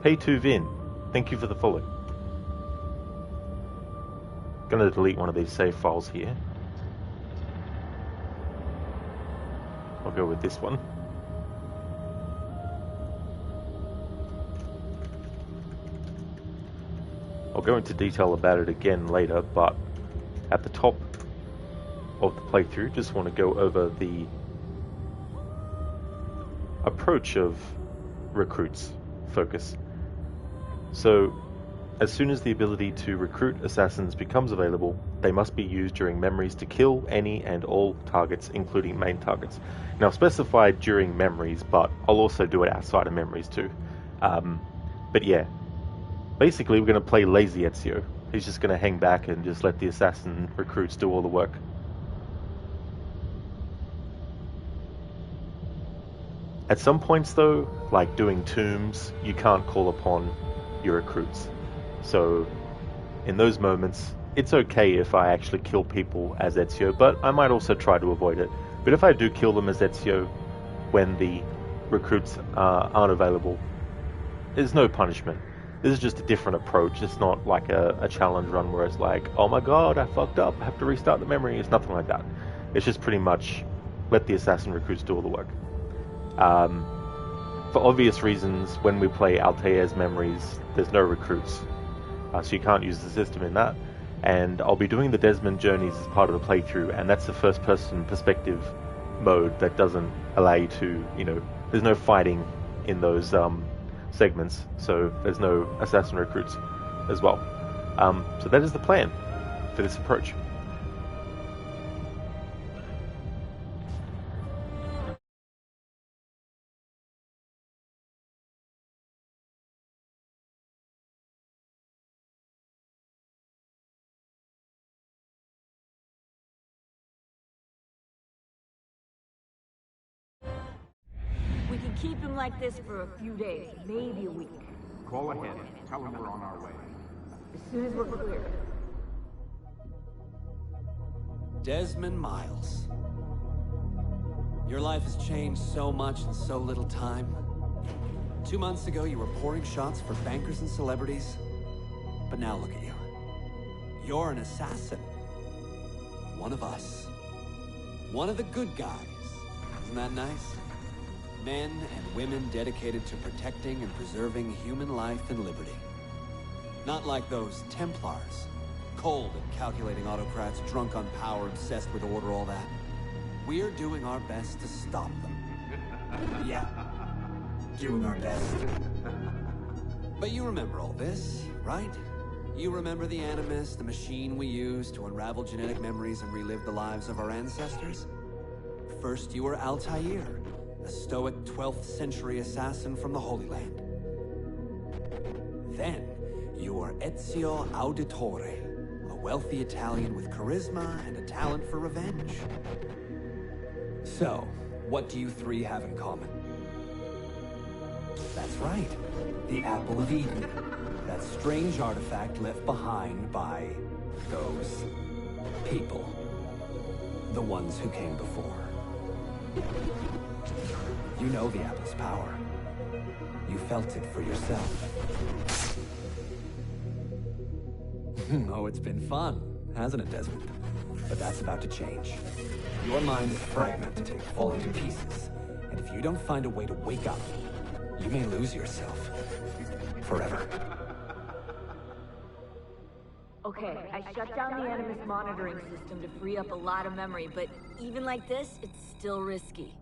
Hey to Vin, thank you for the follow. Gonna delete one of these save files here. I'll go with this one. I'll go into detail about it again later, but at the top of the playthrough, just want to go over the approach of recruits focus. So, as soon as the ability to recruit assassins becomes available, they must be used during memories to kill any and all targets, including main targets. Now, specified during memories, but I'll also do it outside of memories too. But yeah, basically we're going to play lazy Ezio. He's just going to hang back and just let the assassin recruits do all the work. At some points though, like doing tombs, you can't call upon your recruits. So, in those moments, it's okay if I actually kill people as Ezio, but I might also try to avoid it. But if I do kill them as Ezio when the recruits aren't available, there's no punishment. This is just a different approach. It's not like a challenge run where it's like, oh my god, I fucked up, I have to restart the memory. It's nothing like that. It's just pretty much let the assassin recruits do all the work. For obvious reasons, when we play Altair's memories, there's no recruits. So you can't use the system in that. And I'll be doing the Desmond journeys as part of the playthrough, and that's the first person perspective mode that doesn't allow you to, there's no fighting in those segments, so there's no assassin recruits as well. So that is the plan for this approach. We can keep him like this for a few days, maybe a week. Call ahead. Tell him we're on our way. As soon as we're clear. Desmond Miles. Your life has changed so much in so little time. 2 months ago, you were pouring shots for bankers and celebrities. But now look at you. You're an assassin. One of us. One of the good guys. Isn't that nice? Men and women dedicated to protecting and preserving human life and liberty. Not like those Templars. Cold and calculating autocrats, drunk on power, obsessed with order, all that. We're doing our best to stop them. Yeah. Doing our best. But you remember all this, right? You remember the Animus, the machine we used to unravel genetic memories and relive the lives of our ancestors? First, you were Altair, a stoic 12th century assassin from the Holy Land. Then, you were Ezio Auditore, a wealthy Italian with charisma and a talent for revenge. So, what do you three have in common? That's right, the Apple of Eden. That strange artifact left behind by those people. The ones who came before. You know the apple's power. You felt it for yourself. Oh, it's been fun, hasn't it, Desmond? But that's about to change. Your mind is fragmented, falling to pieces. And if you don't find a way to wake up, you may lose yourself. Forever. Okay, I shut down the Animus monitoring system to free up a lot of memory, but even like this, it's still risky.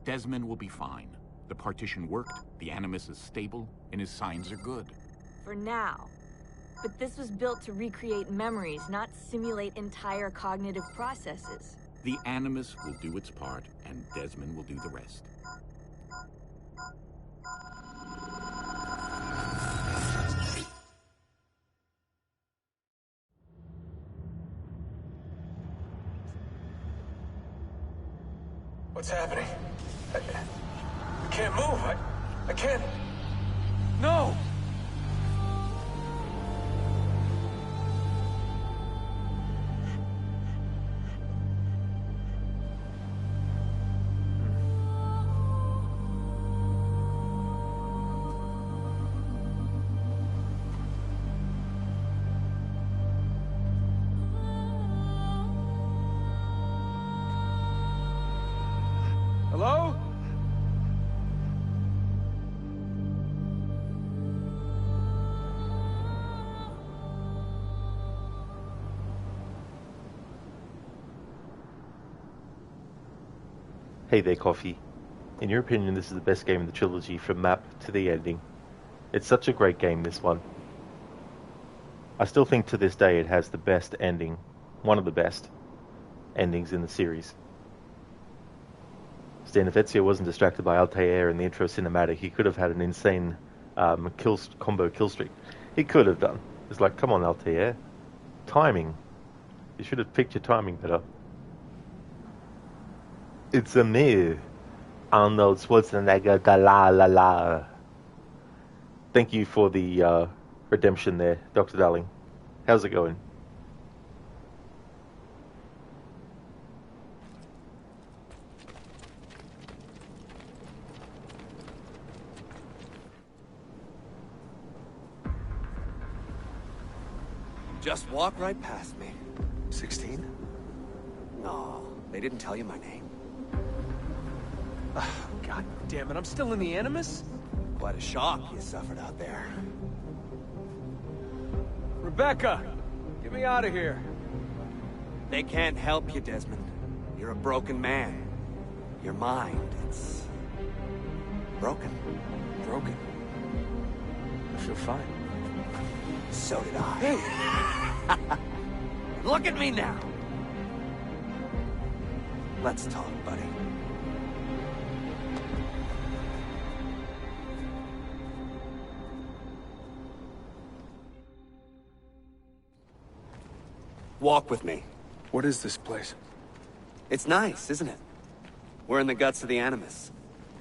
Desmond will be fine. The partition worked, the Animus is stable, and his signs are good. For now. But this was built to recreate memories, not simulate entire cognitive processes. The Animus will do its part, and Desmond will do the rest. What's happening? I can't move. I can't. No! Hey there, Coffee. In your opinion, this is the best game in the trilogy from map to the ending. It's such a great game, this one. I still think to this day it has the best ending, one of the best endings in the series. Stan, if Ezio wasn't distracted by Altair in the intro cinematic, he could have had an insane combo kill streak. He could have done. It's like, come on, Altair. Timing. You should have picked your timing better. It's a me, Arnold Schwarzenegger, la la la. Thank you for the redemption there, Dr. Darling. How's it going? Just walk right past me. 16? No, they didn't tell you my name. God damn it, I'm still in the Animus? Quite a shock you suffered out there. Rebecca! Get me out of here. They can't help you, Desmond. You're a broken man. Your mind, it's... broken. Broken. I feel fine. So did I. Hey! Look at me now! Let's talk, buddy. Walk with me. What is this place? It's nice, isn't it? We're in the guts of the Animus.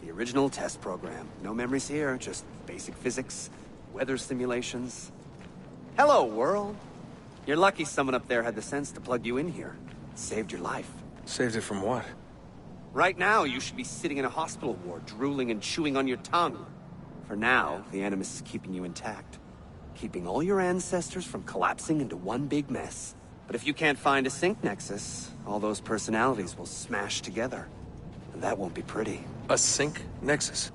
The original test program. No memories here, just basic physics, weather simulations. Hello, world. You're lucky someone up there had the sense to plug you in here. It saved your life. Saved it from what? Right now, you should be sitting in a hospital ward, drooling and chewing on your tongue. For now, the Animus is keeping you intact. Keeping all your ancestors from collapsing into one big mess. But if you can't find a sync nexus, all those personalities will smash together. And that won't be pretty. A sync nexus?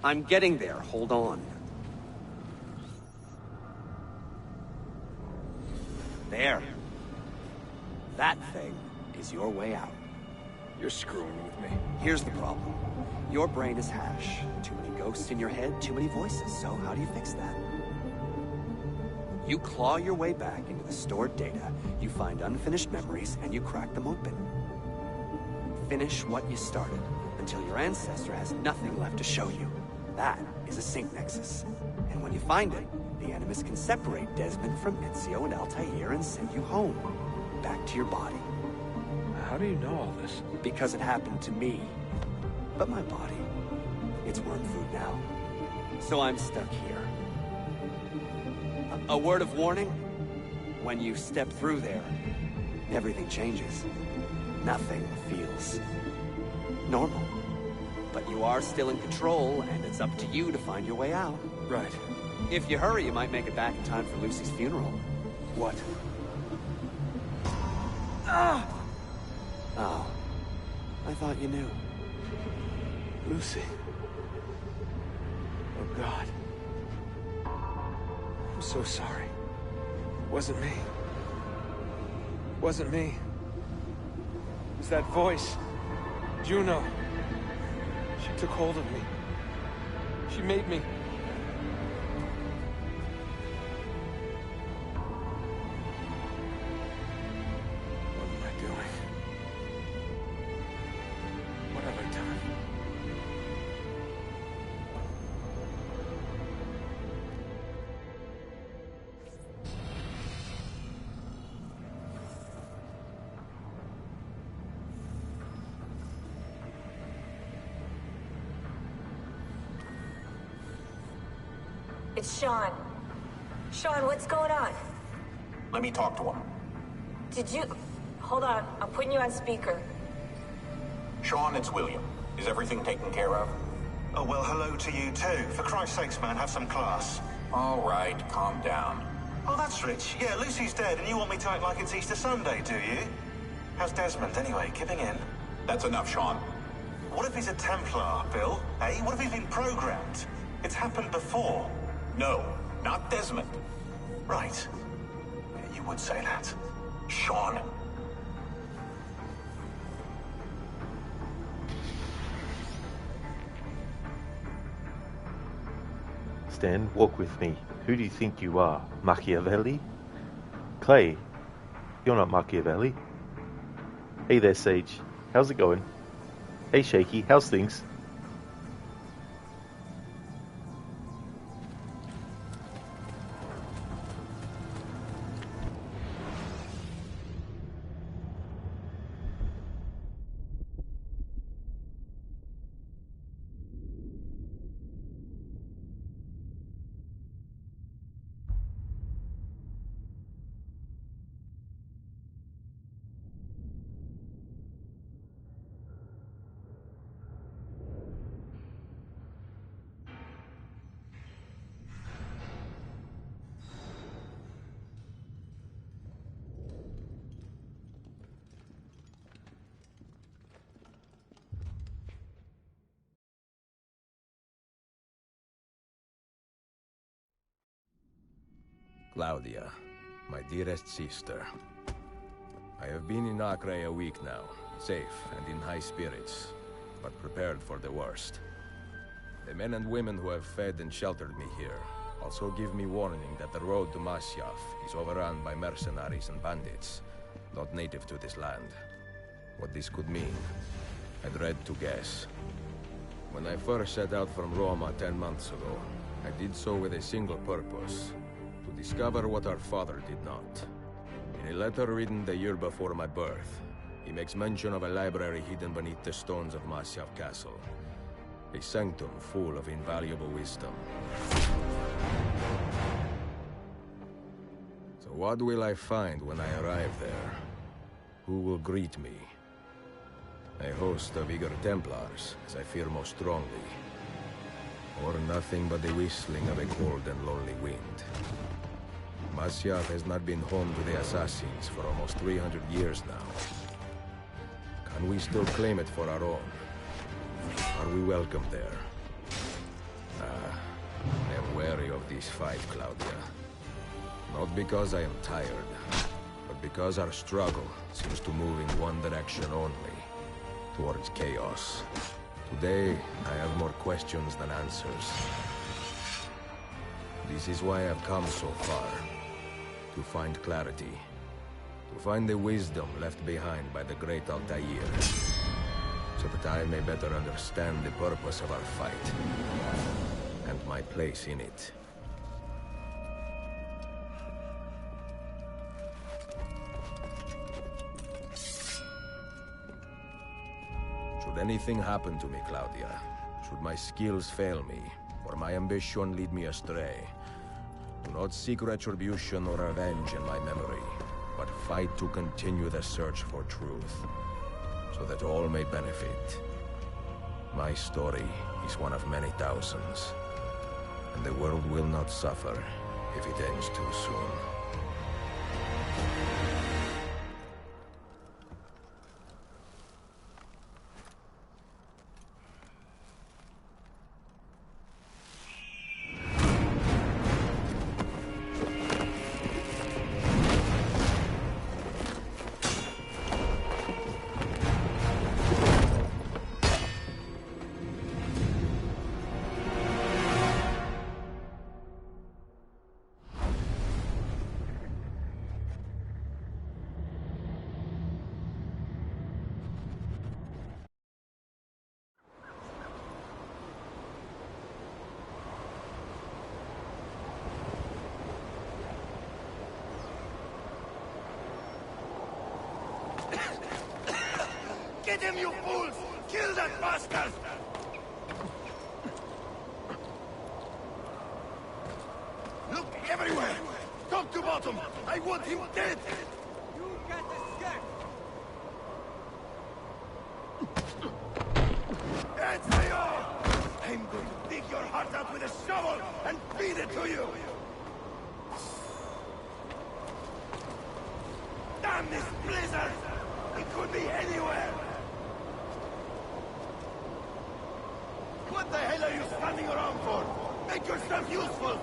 I'm getting there, hold on. There. That thing is your way out. You're screwing with me. Here's the problem. Your brain is hash. Too many ghosts in your head, too many voices. So how do you fix that? You claw your way back into the stored data, you find unfinished memories, and you crack them open. Finish what you started, until your ancestor has nothing left to show you. That is a sync nexus. And when you find it, the Animus can separate Desmond from Ezio and Altair and send you home. Back to your body. How do you know all this? Because it happened to me. But my body, it's worm food now. So I'm stuck here. A word of warning? When you step through there, everything changes. Nothing feels normal. But you are still in control, and it's up to you to find your way out. Right. If you hurry, you might make it back in time for Lucy's funeral. What? Ah! Oh. I thought you knew. Lucy. Oh, God. I'm so sorry. Wasn't me. Wasn't me. It was that voice. Juno. She took hold of me. She made me... What am I doing? What have I done? It's Sean. Sean, what's going on? Let me talk to him. Did you... Hold on, I'm putting you on speaker. Sean, it's William. Is everything taken care of? Oh, well, hello to you too. For Christ's sakes, man, have some class. All right, calm down. Oh, that's rich. Yeah, Lucy's dead, and you want me to act like it's Easter Sunday, do you? How's Desmond, anyway? Giving in? That's enough, Sean. What if he's a Templar, Bill? Eh? What if he's been programmed? It's happened before. No, not Desmond. Right. Yeah, you would say that. Sean. Stan, walk with me. Who do you think you are? Machiavelli? Clay, you're not Machiavelli. Hey there, Sage. How's it going? Hey, Shaky. How's things? Claudia, my dearest sister. I have been in Acre a week now, safe and in high spirits, but prepared for the worst. The men and women who have fed and sheltered me here also give me warning that the road to Masyaf is overrun by mercenaries and bandits, not native to this land. What this could mean, I dread to guess. When I first set out from Roma 10 months ago, I did so with a single purpose: to discover what our father did not. In a letter written the year before my birth, he makes mention of a library hidden beneath the stones of Masyaf Castle. A sanctum full of invaluable wisdom. So what will I find when I arrive there? Who will greet me? A host of eager Templars, as I fear most strongly. Or nothing but the whistling of a cold and lonely wind. Masyaf has not been home to the assassins for almost 300 years now. Can we still claim it for our own? Are we welcome there? I am wary of this fight, Claudia. Not because I am tired, but because our struggle seems to move in one direction only, towards chaos. Today, I have more questions than answers. This is why I've come so far. To find clarity. To find the wisdom left behind by the great Altair. So that I may better understand the purpose of our fight. And my place in it. Should anything happen to me, Claudia, should my skills fail me, or my ambition lead me astray, do not seek retribution or revenge in my memory, but fight to continue the search for truth, so that all may benefit. My story is one of many thousands, and the world will not suffer if it ends too soon. Get him, you fools! Kill that bastard! Look everywhere! Top to bottom! I want him dead! You can't escape! Ezio! I'm going to dig your heart out with a shovel and feed it to you! Damn this blizzard! It could be anywhere! What the hell are you standing around for? Make yourself useful!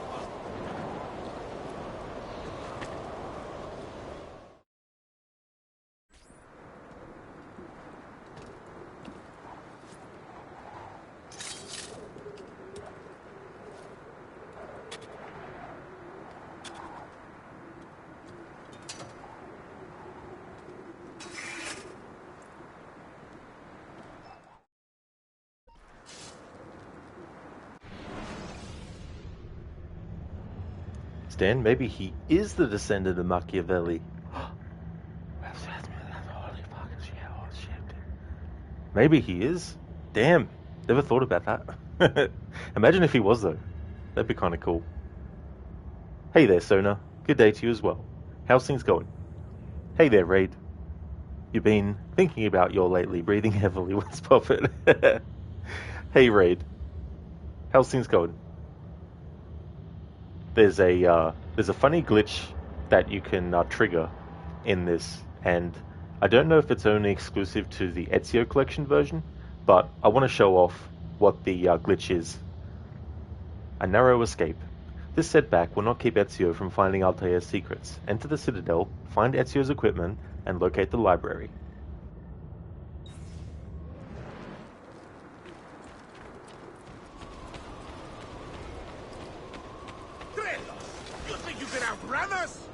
Stan, maybe he is the descendant of Machiavelli. Maybe he is. Damn, never thought about that. Imagine if he was, though. That'd be kind of cool. Hey there, Sona. Good day to you as well. How's things going? Hey there, Raid. You've been thinking about your lately breathing heavily. What's poppin'? Hey, Raid. How's things going? There's a funny glitch that you can trigger in this, and I don't know if it's only exclusive to the Ezio collection version, but I want to show off what the glitch is. A narrow escape. This setback will not keep Ezio from finding Altair's secrets. Enter the Citadel, find Ezio's equipment, and locate the library. You think you can outrun us?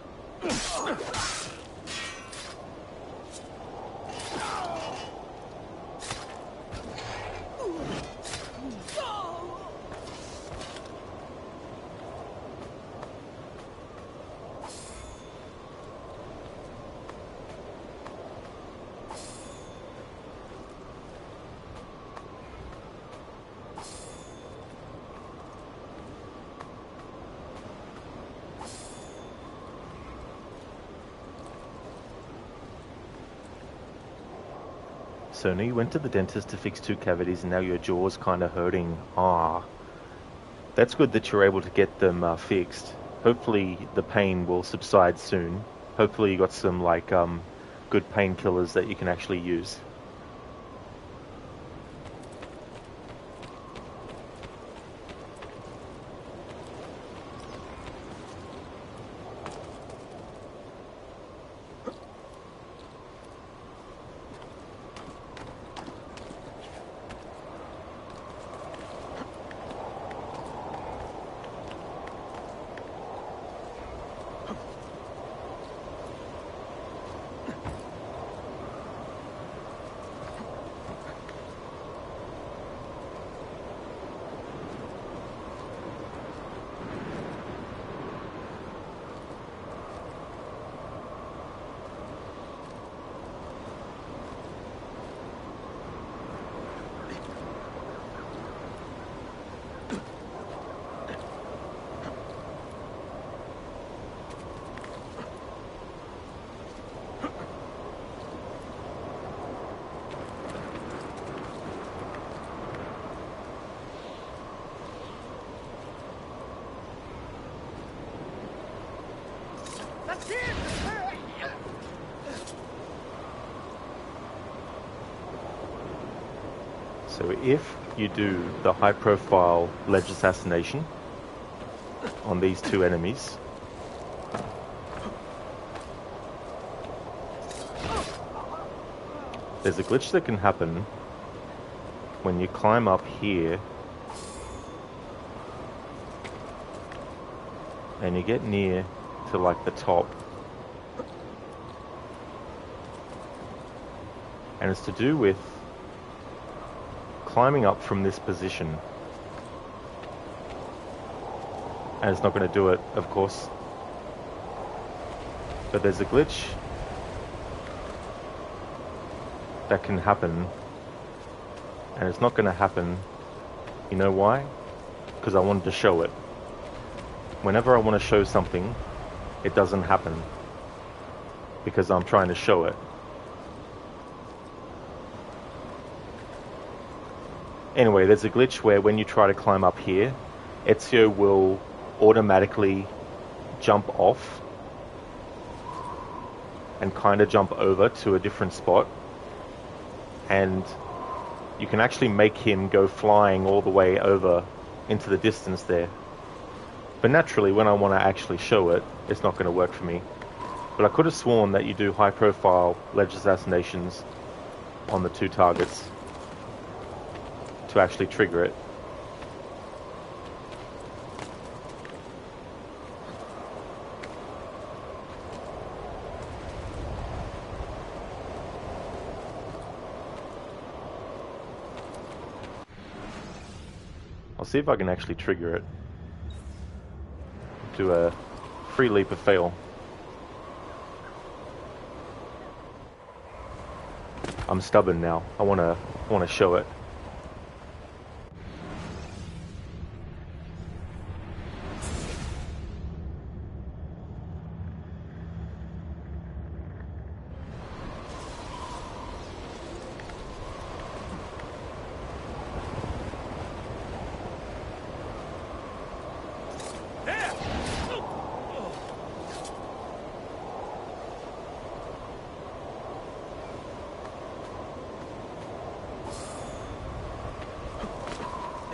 Sona, you went to the dentist to fix 2 cavities and now your jaw's kind of hurting. Ah, that's good that you're able to get them fixed. Hopefully the pain will subside soon. Hopefully you got some good painkillers that you can actually use. So if you do the high-profile ledge assassination on these 2 enemies, there's a glitch that can happen when you climb up here and you get near to the top, and it's to do with climbing up from this position, and it's not going to do it, of course, but there's a glitch that can happen, and it's not going to happen. You know why? Because I wanted to show it. Whenever I want to show something, it doesn't happen because I'm trying to show it. Anyway, there's a glitch where when you try to climb up here, Ezio will automatically jump off and kind of jump over to a different spot, and you can actually make him go flying all the way over into the distance there. But naturally, when I want to actually show it, it's not going to work for me. But I could have sworn that you do high-profile ledge assassinations on the 2 targets to actually trigger it. I'll see if I can actually trigger it. Do a Free leap of fail. I'm stubborn now. I wanna show it.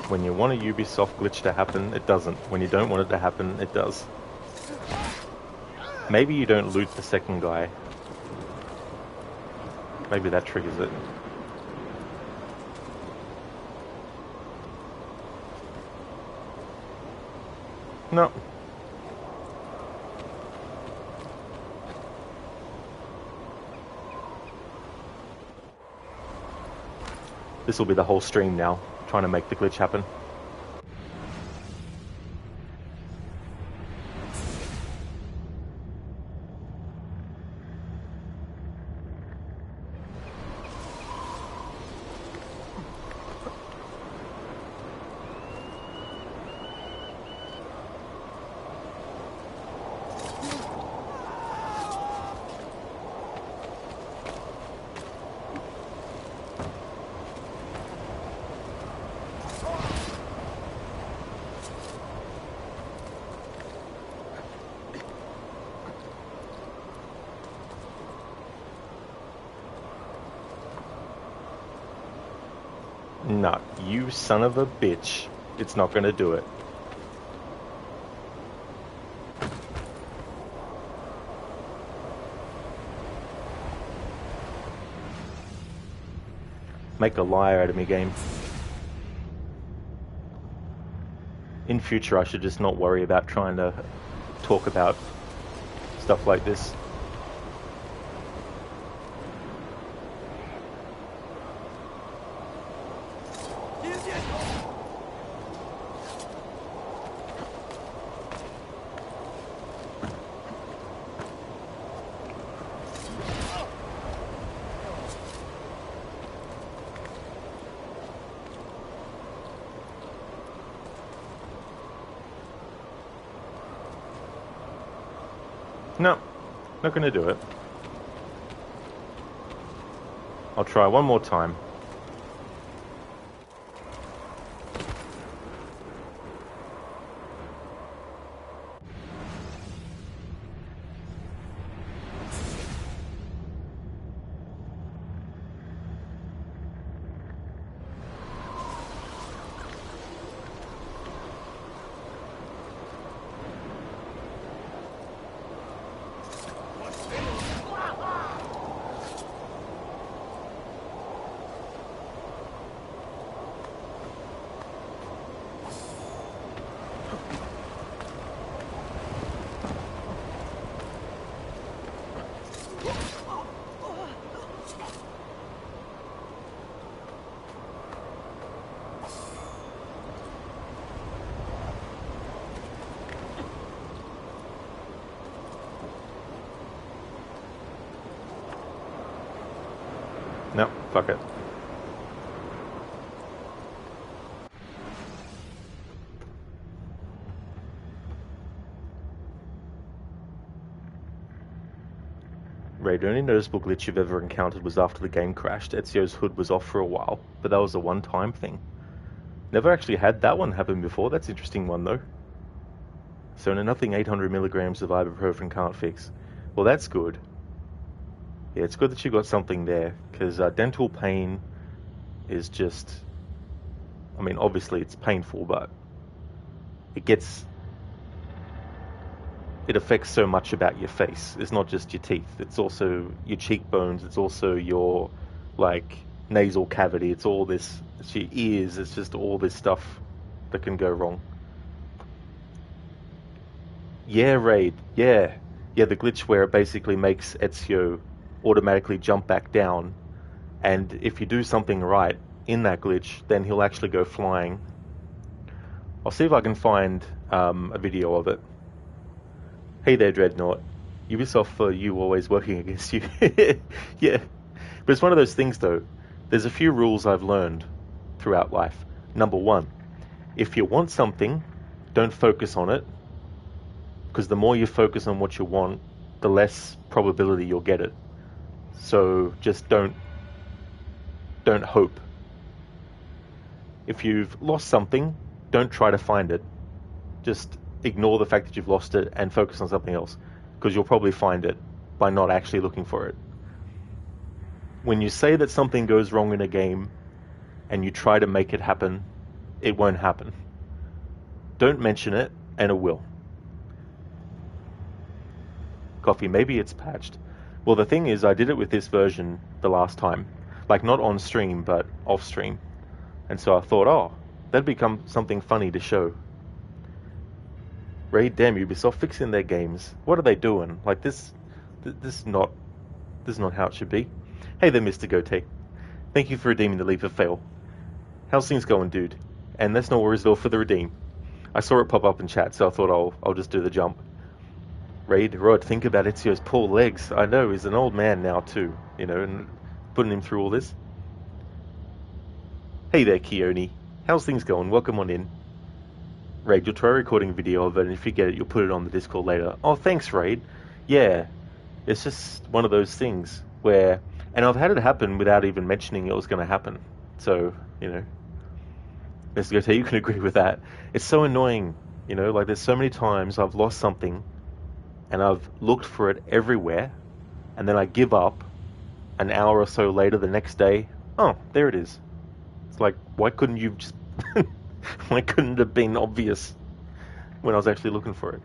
When you want a Ubisoft glitch to happen, it doesn't. When you don't want it to happen, it does. Maybe you don't loot the second guy. Maybe that triggers it. No. This will be the whole stream now, trying to make the glitch happen. No, you son of a bitch. It's not gonna do it. Make a liar out of me, game. In future, I should just not worry about trying to talk about stuff like this. No, not gonna do it. I'll try one more time. No, fuck it. Ray, the only noticeable glitch you've ever encountered was after the game crashed. Ezio's hood was off for a while, but that was a one-time thing. Never actually had that one happen before. That's an interesting one, though. So nothing 800 milligrams of ibuprofen can't fix. Well, that's good. Yeah, it's good that you got something there, because dental pain is just... I mean, obviously it's painful, but it affects so much about your face. It's not just your teeth. It's also your cheekbones. It's also your, like, nasal cavity. It's all this... It's your ears. It's just all this stuff that can go wrong. Yeah, Raid. Yeah. Yeah, the glitch where it basically makes Ezio automatically jump back down, and if you do something right in that glitch, then he'll actually go flying. I'll see if I can find a video of it. Hey there, Dreadnought. Ubisoft for you always working against you. Yeah. But it's one of those things, though. There's a few rules I've learned throughout life. Number one, if you want something, don't focus on it, because the more you focus on what you want, the less probability you'll get it. So just don't hope. If you've lost something, don't try to find it. Just ignore the fact that you've lost it and focus on something else, because you'll probably find it by not actually looking for it. When you say that something goes wrong in a game and you try to make it happen, it won't happen. Don't mention it, and it will. Coffee, maybe it's patched. Well, the thing is, I did it with this version the last time. Like, not on stream, but off stream. And so I thought, oh, that'd become something funny to show. Raid, damn, Ubisoft fixing their games. What are they doing? Like, this is not how it should be. Hey there, Mr. Gote. Thank you for redeeming the Leap of Fail. How's things going, dude? And that's no worries at all for the redeem. I saw it pop up in chat, so I thought I'll just do the jump. Raid, Rod, think about Ezio's poor legs. I know, he's an old man now too, you know, and putting him through all this. Hey there, Keone. How's things going? Welcome on in. Raid, you'll try recording a video of it, and if you get it, you'll put it on the Discord later. Oh, thanks, Raid. Yeah, it's just one of those things where... And I've had it happen without even mentioning it was going to happen. So, you know, Mr. Gote, you can agree with that. It's so annoying, you know, like there's so many times I've lost something and I've looked for it everywhere, and then I give up an hour or so later the next day. Oh, there it is. It's like, why couldn't you just... why couldn't it have been obvious when I was actually looking for it?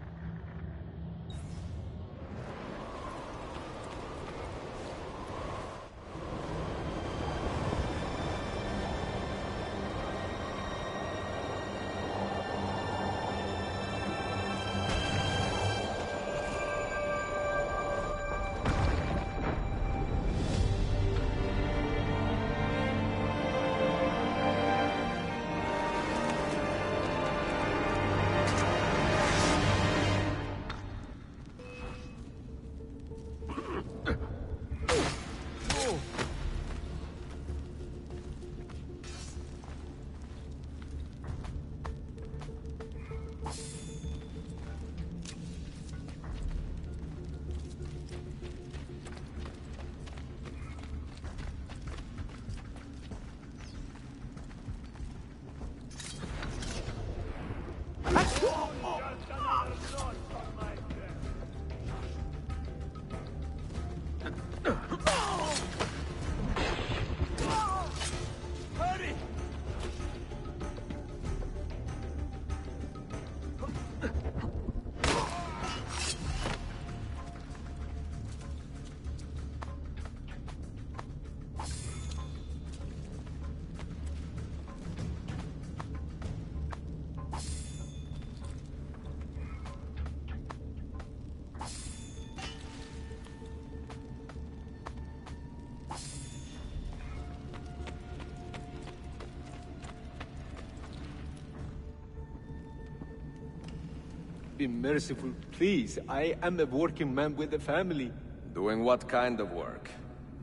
Be merciful, please. I am a working man with a family. Doing what kind of work?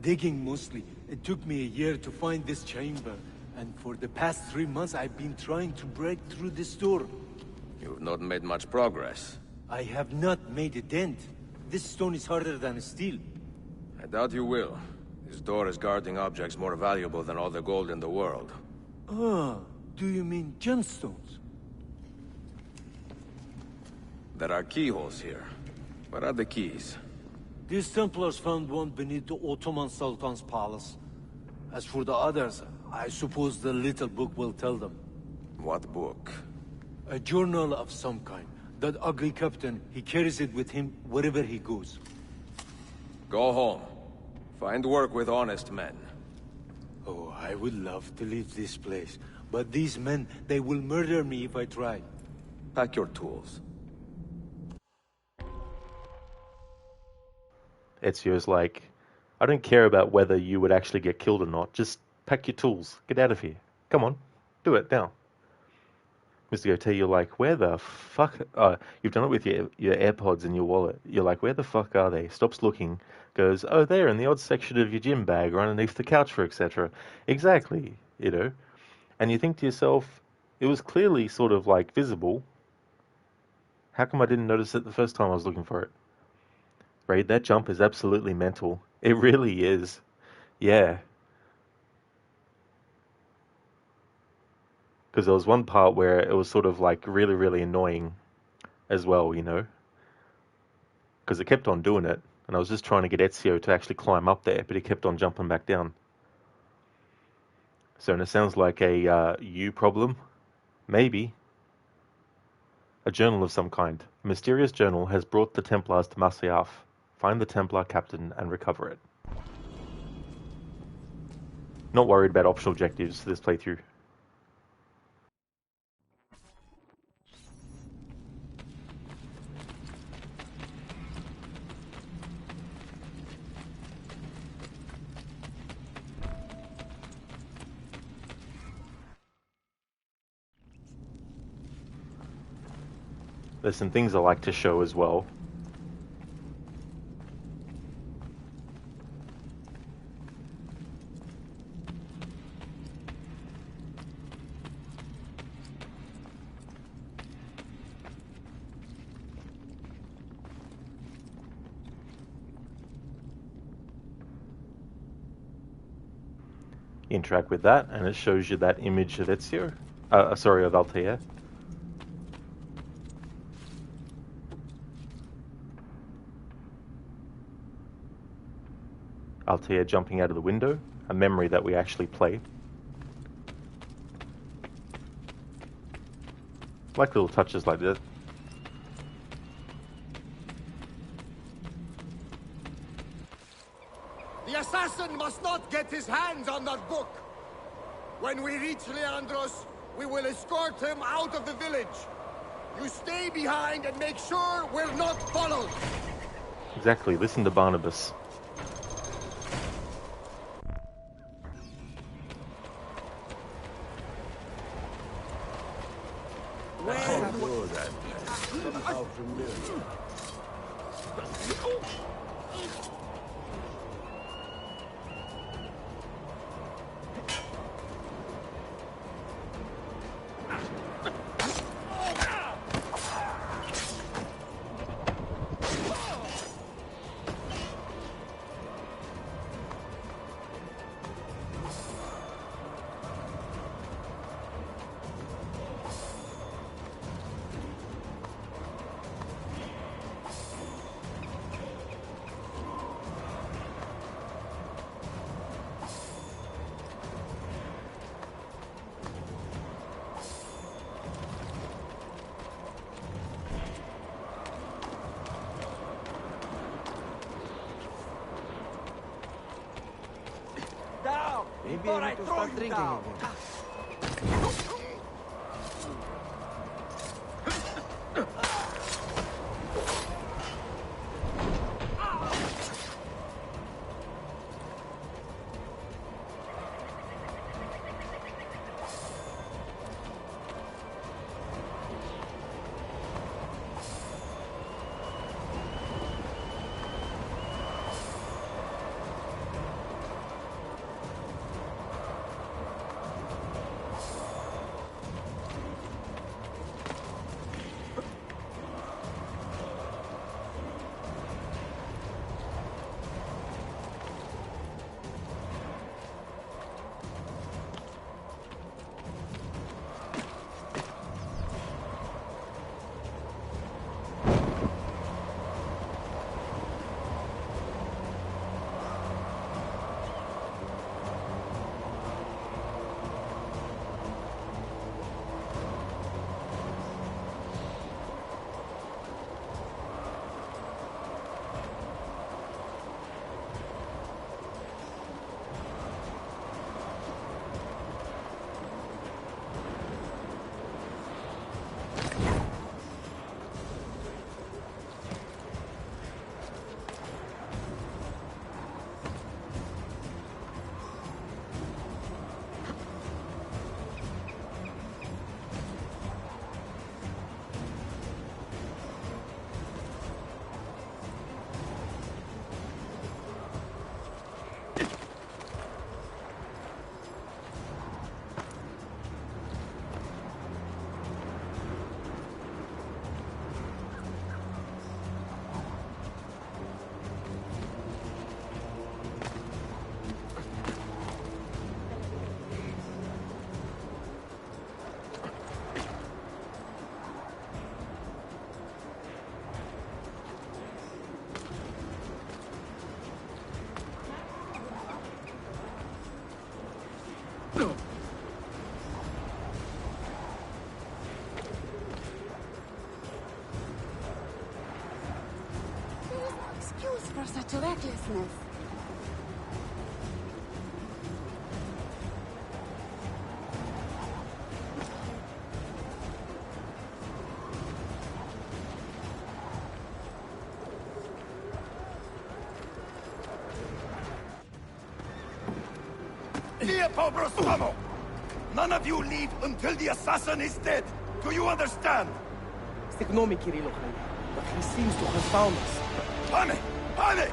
Digging mostly. It took me a year to find this chamber. And for the past 3 months, I've been trying to break through this door. You've not made much progress. I have not made a dent. This stone is harder than steel. I doubt you will. This door is guarding objects more valuable than all the gold in the world. Ah, do you mean gemstones? There are keyholes here. Where are the keys? These Templars found one beneath the Ottoman Sultan's palace. As for the others, I suppose the little book will tell them. What book? A journal of some kind. That ugly captain, he carries it with him wherever he goes. Go home. Find work with honest men. Oh, I would love to leave this place. But these men, they will murder me if I try. Pack your tools. Ezio's like, I don't care about whether you would actually get killed or not. Just pack your tools. Get out of here. Come on. Do it now. Mr. Goethe, you're like, where the fuck? You've done it with your AirPods in your wallet. You're like, where the fuck are they? Stops looking, goes, oh, there in the odd section of your gym bag or underneath the couch, for etc. Exactly, you know. And you think to yourself, it was clearly sort of like visible. How come I didn't notice it the first time I was looking for it? Right, that jump is absolutely mental. It really is. Yeah. Because there was one part where it was sort of like really, really annoying as well, you know. Because it kept on doing it. And I was just trying to get Ezio to actually climb up there, but he kept on jumping back down. So, and it sounds like a you problem. Maybe. A journal of some kind. A mysterious journal has brought the Templars to Masyaf. Find the Templar captain and recover it. Not worried about optional objectives for this playthrough. There's some things I like to show as well. Interact with that, and it shows you that image of Ezio. Sorry, of Altair. Altair jumping out of the window, a memory that we actually play. Like little touches like that. The assassin must not get his hands on that book. When we reach Leandros, we will escort him out of the village. You stay behind and make sure we're not followed. Exactly, listen to Barnabas. How familiar. Maybe I need to start drinking again. for such recklessness? None of you leave until the assassin is dead. Do you understand? Стегноми, Кирилло, but he seems to have found us. Pane! Pane!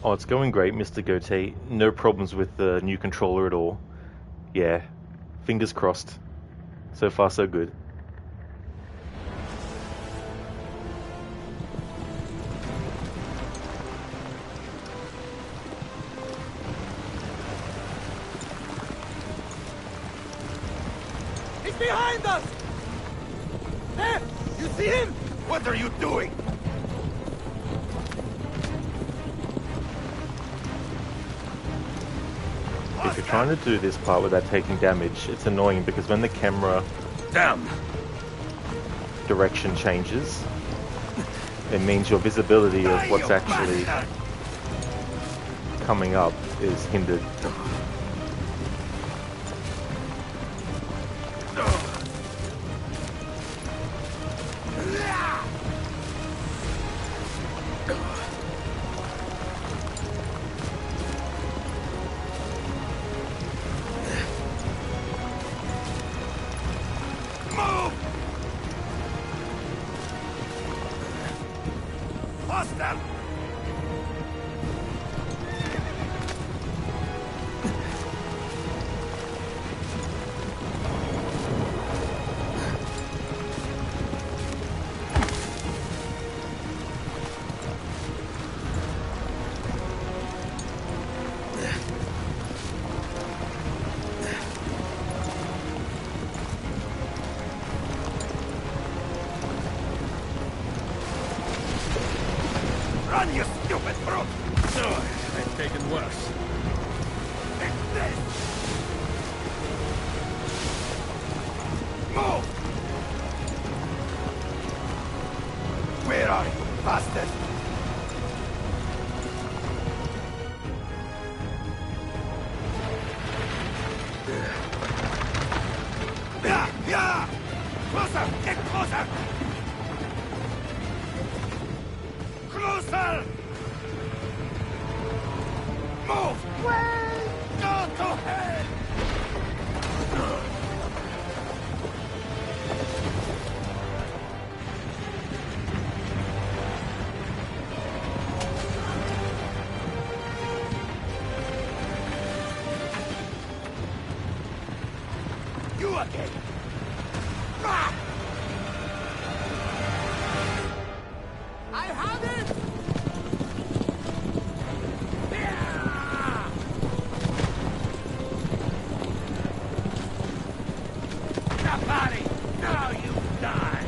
Oh, it's going great, Mr. Gote. No problems with the new controller at all. Yeah, fingers crossed. So far, so good. He's behind us! There! You see him? What are you doing? If you're trying to do this part without taking damage, it's annoying because when the camera direction changes, it means your visibility of what's actually coming up is hindered. Run, you stupid brute! I've taken worse. Take this! Move! Where are you, bastard? Yeah! Closer! Get closer! Closer! Move! Wait! Go to hell! You again! Ah! I have it! Somebody! Now you die!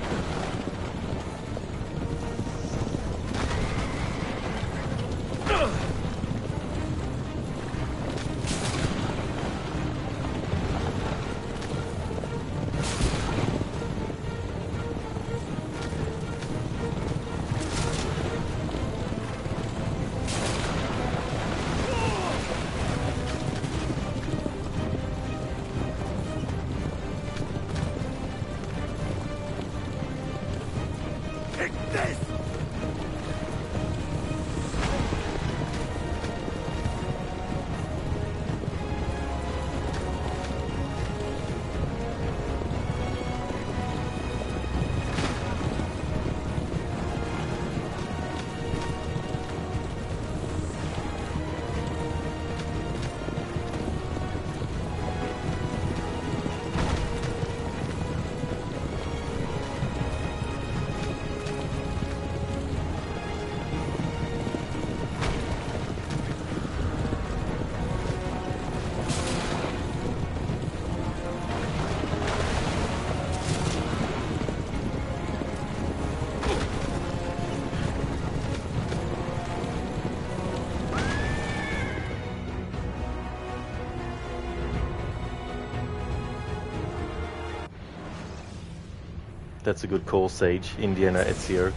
That's a good call, Sage. Indiana, Ezio.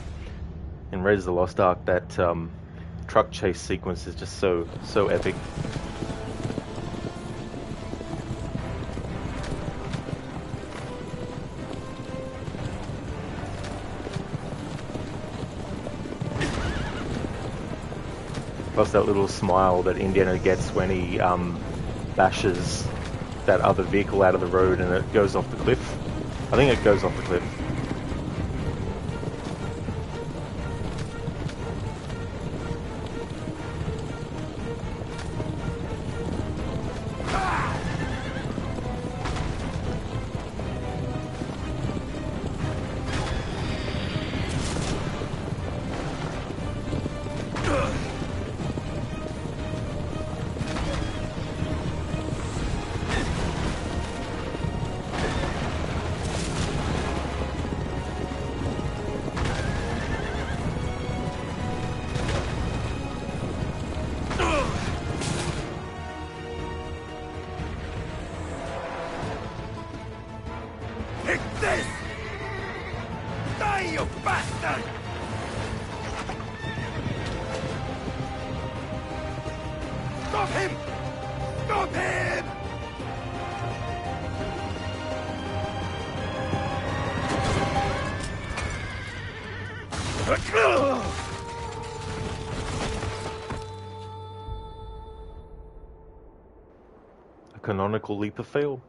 In Raiders of the Lost Ark, that truck chase sequence is just so epic. Plus that little smile that Indiana gets when he bashes that other vehicle out of the road and it goes off the cliff. I think it goes off the cliff. A canonical leap of fail.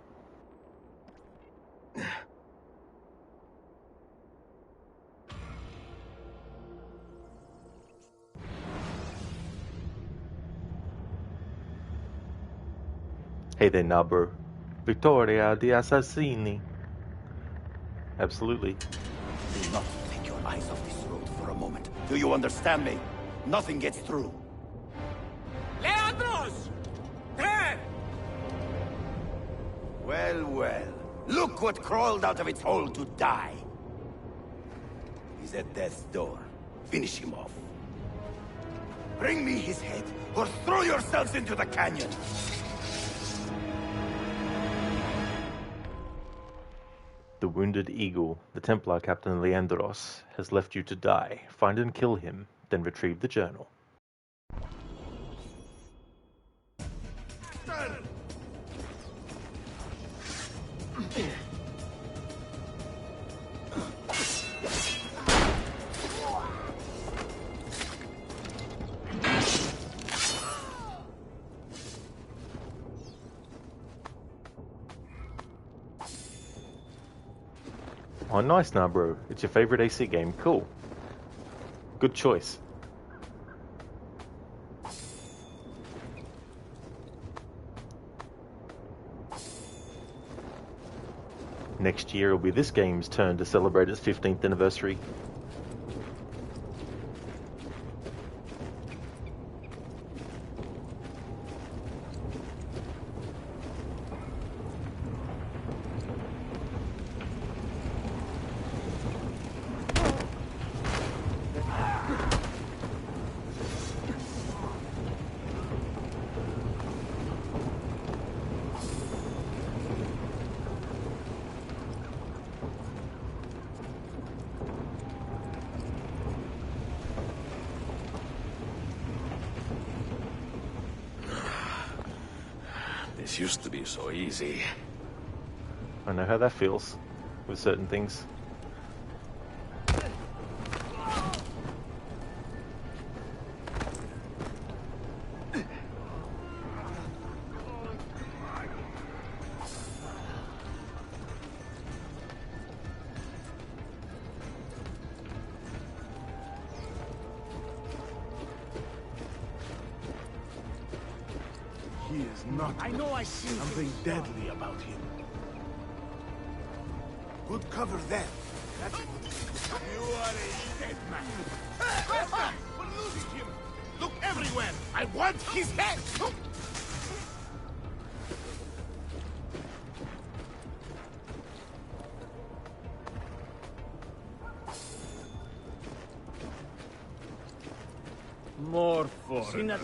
Hey there, Nabro. Victoria di Assassini. Absolutely. Do not take your eyes off this road for a moment. Do you understand me? Nothing gets through. Leandros! There! Well, well. Look what crawled out of its hole to die. He's at death's door. Finish him off. Bring me his head, or throw yourselves into the canyon. The wounded eagle, the Templar Captain Leandros, has left you to die. Find and kill him, then retrieve the journal. Oh, nice now, bro. It's your favorite AC game. Cool. Good choice. Next year it'll be this game's turn to celebrate its 15th anniversary. This used to be so easy. I know how that feels with certain things. He is not. I know I see something deadly about him. Good cover there. That's it. You are a dead man. We're losing him. Look everywhere. I want his head. More foreigners.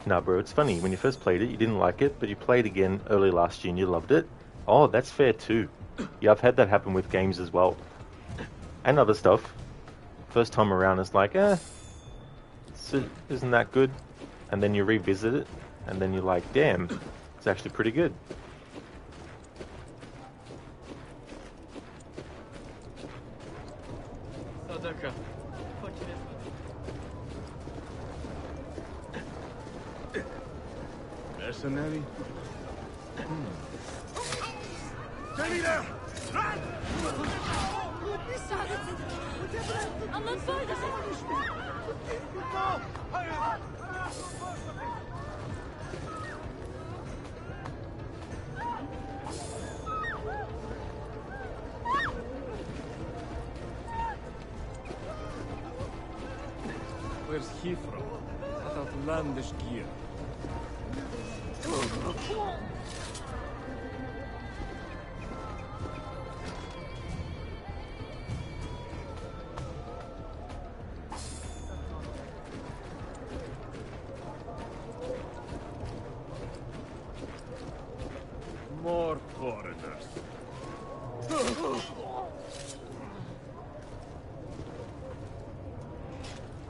Nah, bro, it's funny. When you first played it, you didn't like it, but you played again early last year and you loved it. Oh, that's fair too. Yeah, I've had that happen with games as well. And other stuff. First time around, it's like, isn't that good? And then you revisit it, and then you're like, damn, it's actually pretty good. Mercenary? Stay there! Run! Where's he from? That outlandish gear. More foreigners.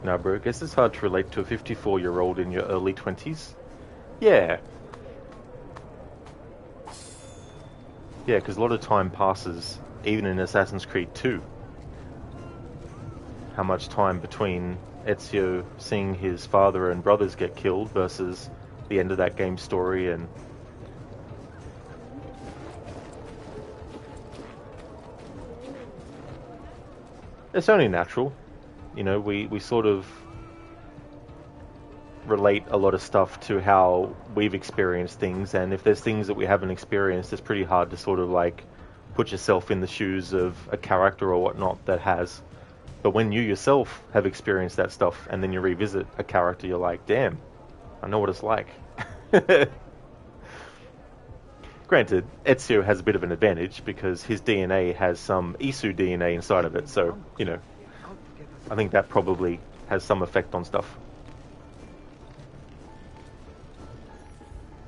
Now, bro, guess it's hard to relate to a 54-year-old in your early 20s. Yeah. Yeah, because a lot of time passes, even in Assassin's Creed 2. How much time between Ezio seeing his father and brothers get killed versus the end of that game's story, and it's only natural. You know, we sort of relate a lot of stuff to how we've experienced things, and if there's things that we haven't experienced, it's pretty hard to sort of like put yourself in the shoes of a character or whatnot that has. But when you yourself have experienced that stuff and then you revisit a character, you're like, damn, I know what it's like. Granted, Ezio has a bit of an advantage because his DNA has some Isu DNA inside of it, so, you know, I think that probably has some effect on stuff.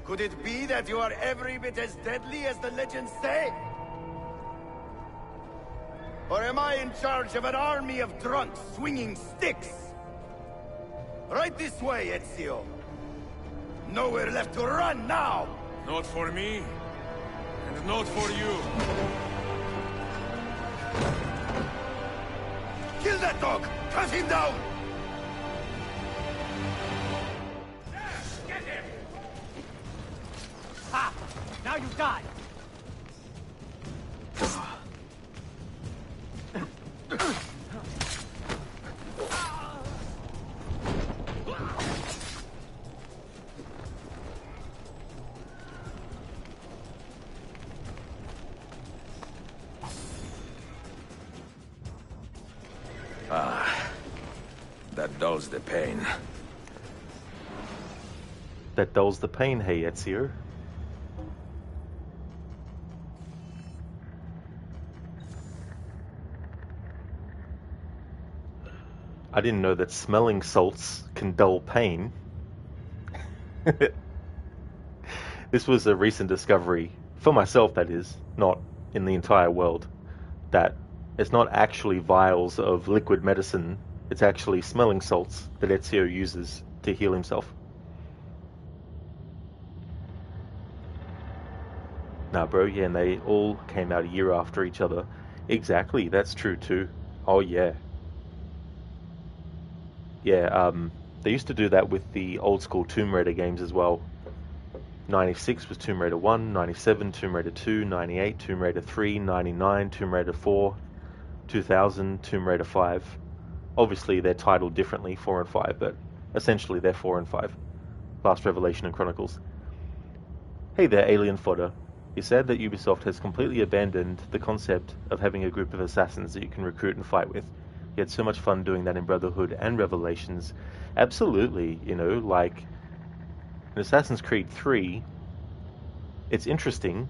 Could it be that you are every bit as deadly as the legends say? Or am I in charge of an army of drunks swinging sticks? Right this way, Ezio. Nowhere left to run now! Not for me, and not for you. Kill that dog! Cut him down! Get him! Ha! Now you die! That dulls the pain. That dulls the pain, hey Ezio. I didn't know that smelling salts can dull pain. This was a recent discovery, for myself that is, not in the entire world, that it's not actually vials of liquid medicine, it's actually smelling salts that Ezio uses to heal himself. Nah, bro, yeah, and they all came out a year after each other. Exactly, that's true too. Oh, yeah. Yeah, they used to do that with the old school Tomb Raider games as well. 96 was Tomb Raider 1, 97 Tomb Raider 2, 98 Tomb Raider 3, 99 Tomb Raider 4, 2000 Tomb Raider 5. Obviously they're titled differently, 4 and 5, but essentially they're 4 and 5. Last Revelation and Chronicles. Hey there, Alien Fodder. You said that Ubisoft has completely abandoned the concept of having a group of assassins that you can recruit and fight with. You had so much fun doing that in Brotherhood and Revelations. Absolutely, you know, like in Assassin's Creed 3, it's interesting,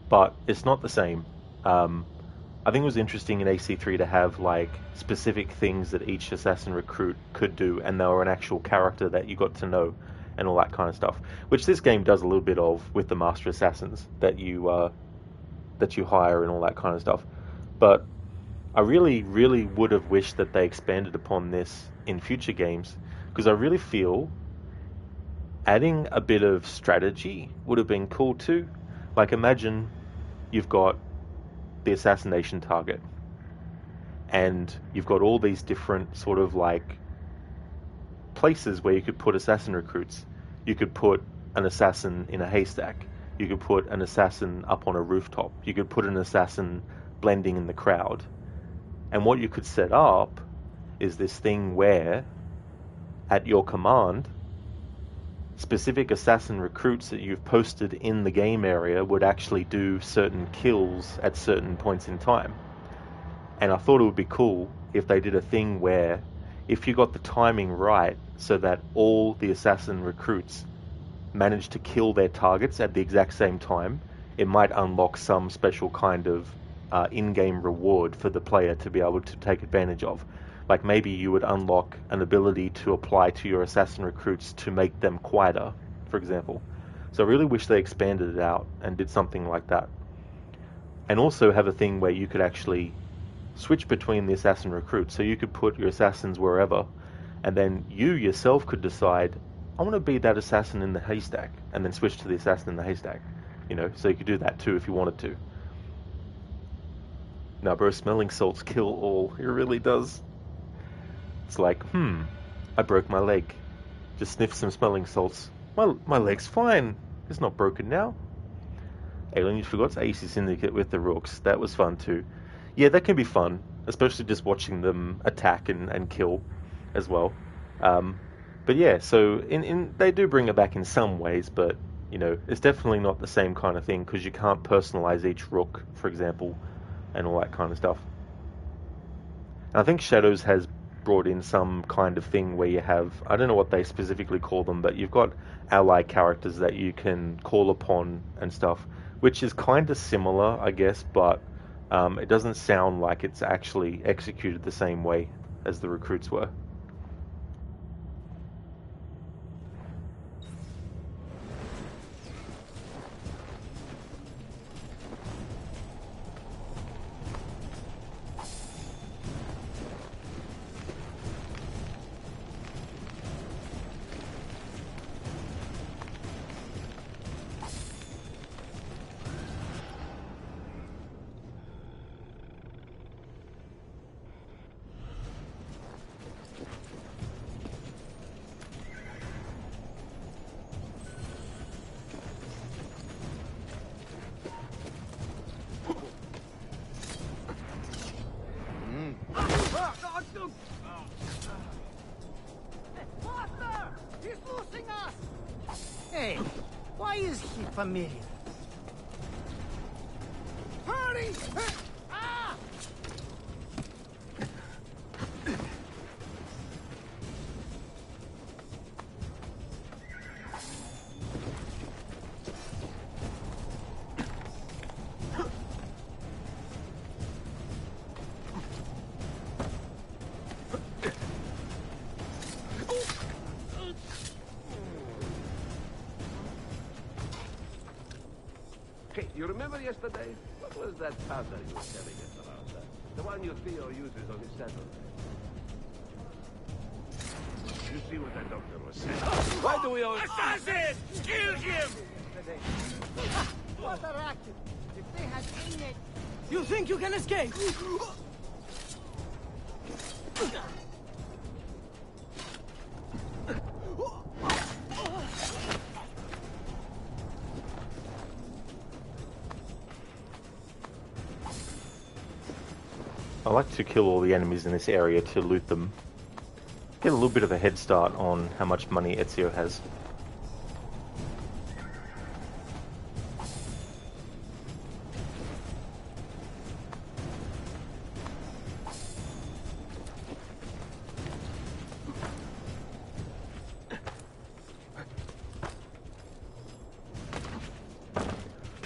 but it's not the same. I think it was interesting in AC3 to have like specific things that each assassin recruit could do, and they were an actual character that you got to know. and all that kind of stuff, which this game does a little bit of with the Master Assassins that you hire and all that kind of stuff. But I really, really would have wished that they expanded upon this in future games, because I really feel adding a bit of strategy would have been cool too. Like, imagine you've got the assassination target, and you've got all these different sort of like places where you could put assassin recruits. You could put an assassin in a haystack. You could put an assassin up on a rooftop. You could put an assassin blending in the crowd. And what you could set up is this thing where, at your command, specific assassin recruits that you've posted in the game area would actually do certain kills at certain points in time. And I thought it would be cool if they did a thing where, if you got the timing right so that all the assassin recruits managed to kill their targets at the exact same time, it might unlock some special kind of in-game reward for the player to be able to take advantage of. Like, maybe you would unlock an ability to apply to your assassin recruits to make them quieter, for example. So I really wish they expanded it out and did something like that. And also have a thing where you could actually switch between the assassin recruits. So you could put your assassins wherever, and then you yourself could decide, I want to be that assassin in the haystack, and then switch to the assassin in the haystack. You know, so you could do that too if you wanted to. Now, bro, smelling salts kill all. It really does. It's like, I broke my leg. Just sniff some smelling salts. My leg's fine. It's not broken now. Alien, you forgot to AC Syndicate with the Rooks. That was fun too. Yeah, that can be fun, especially just watching them attack and kill as well. But yeah, so they do bring it back in some ways, but you know, it's definitely not the same kind of thing, because you can't personalize each Rook, for example, and all that kind of stuff. And I think Shadows has brought in some kind of thing where you have, I don't know what they specifically call them, but you've got ally characters that you can call upon and stuff, which is kind of similar, I guess, but it doesn't sound like it's actually executed the same way as the recruits were. Hey, why is he familiar? Hurry! Ah! You remember yesterday? What was that powder you were telling us about? The one your Theo uses on his saddle. You see what that doctor was saying? Why do we always... Assassin! Kill him! What a racket! If they had seen it... You think you can escape? I like to kill all the enemies in this area to loot them. Get a little bit of a head start on how much money Ezio has.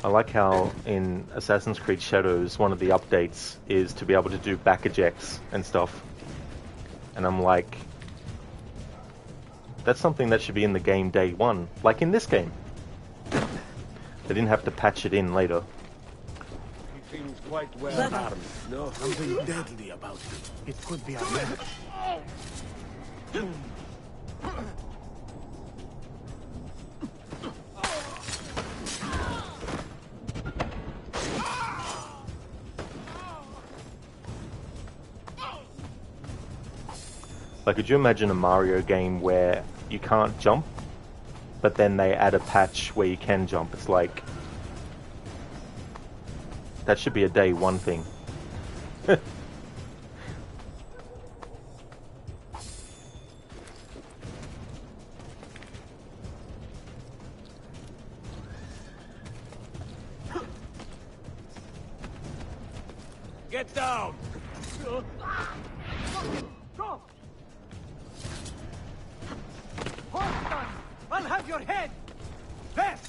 I like how in Assassin's Creed Shadows, one of the updates is to be able to do back ejects and stuff. And I'm like, That's something that should be in the game day one, like in this game. They didn't have to patch it in later. He seems quite well armed, no? Something deadly about it. It could be a match. Like, could you imagine a Mario game where you can't jump, but then they add a patch where you can jump? It's like, that should be a day one thing. Get down! Go! Horse gun! I'll have your head! Left!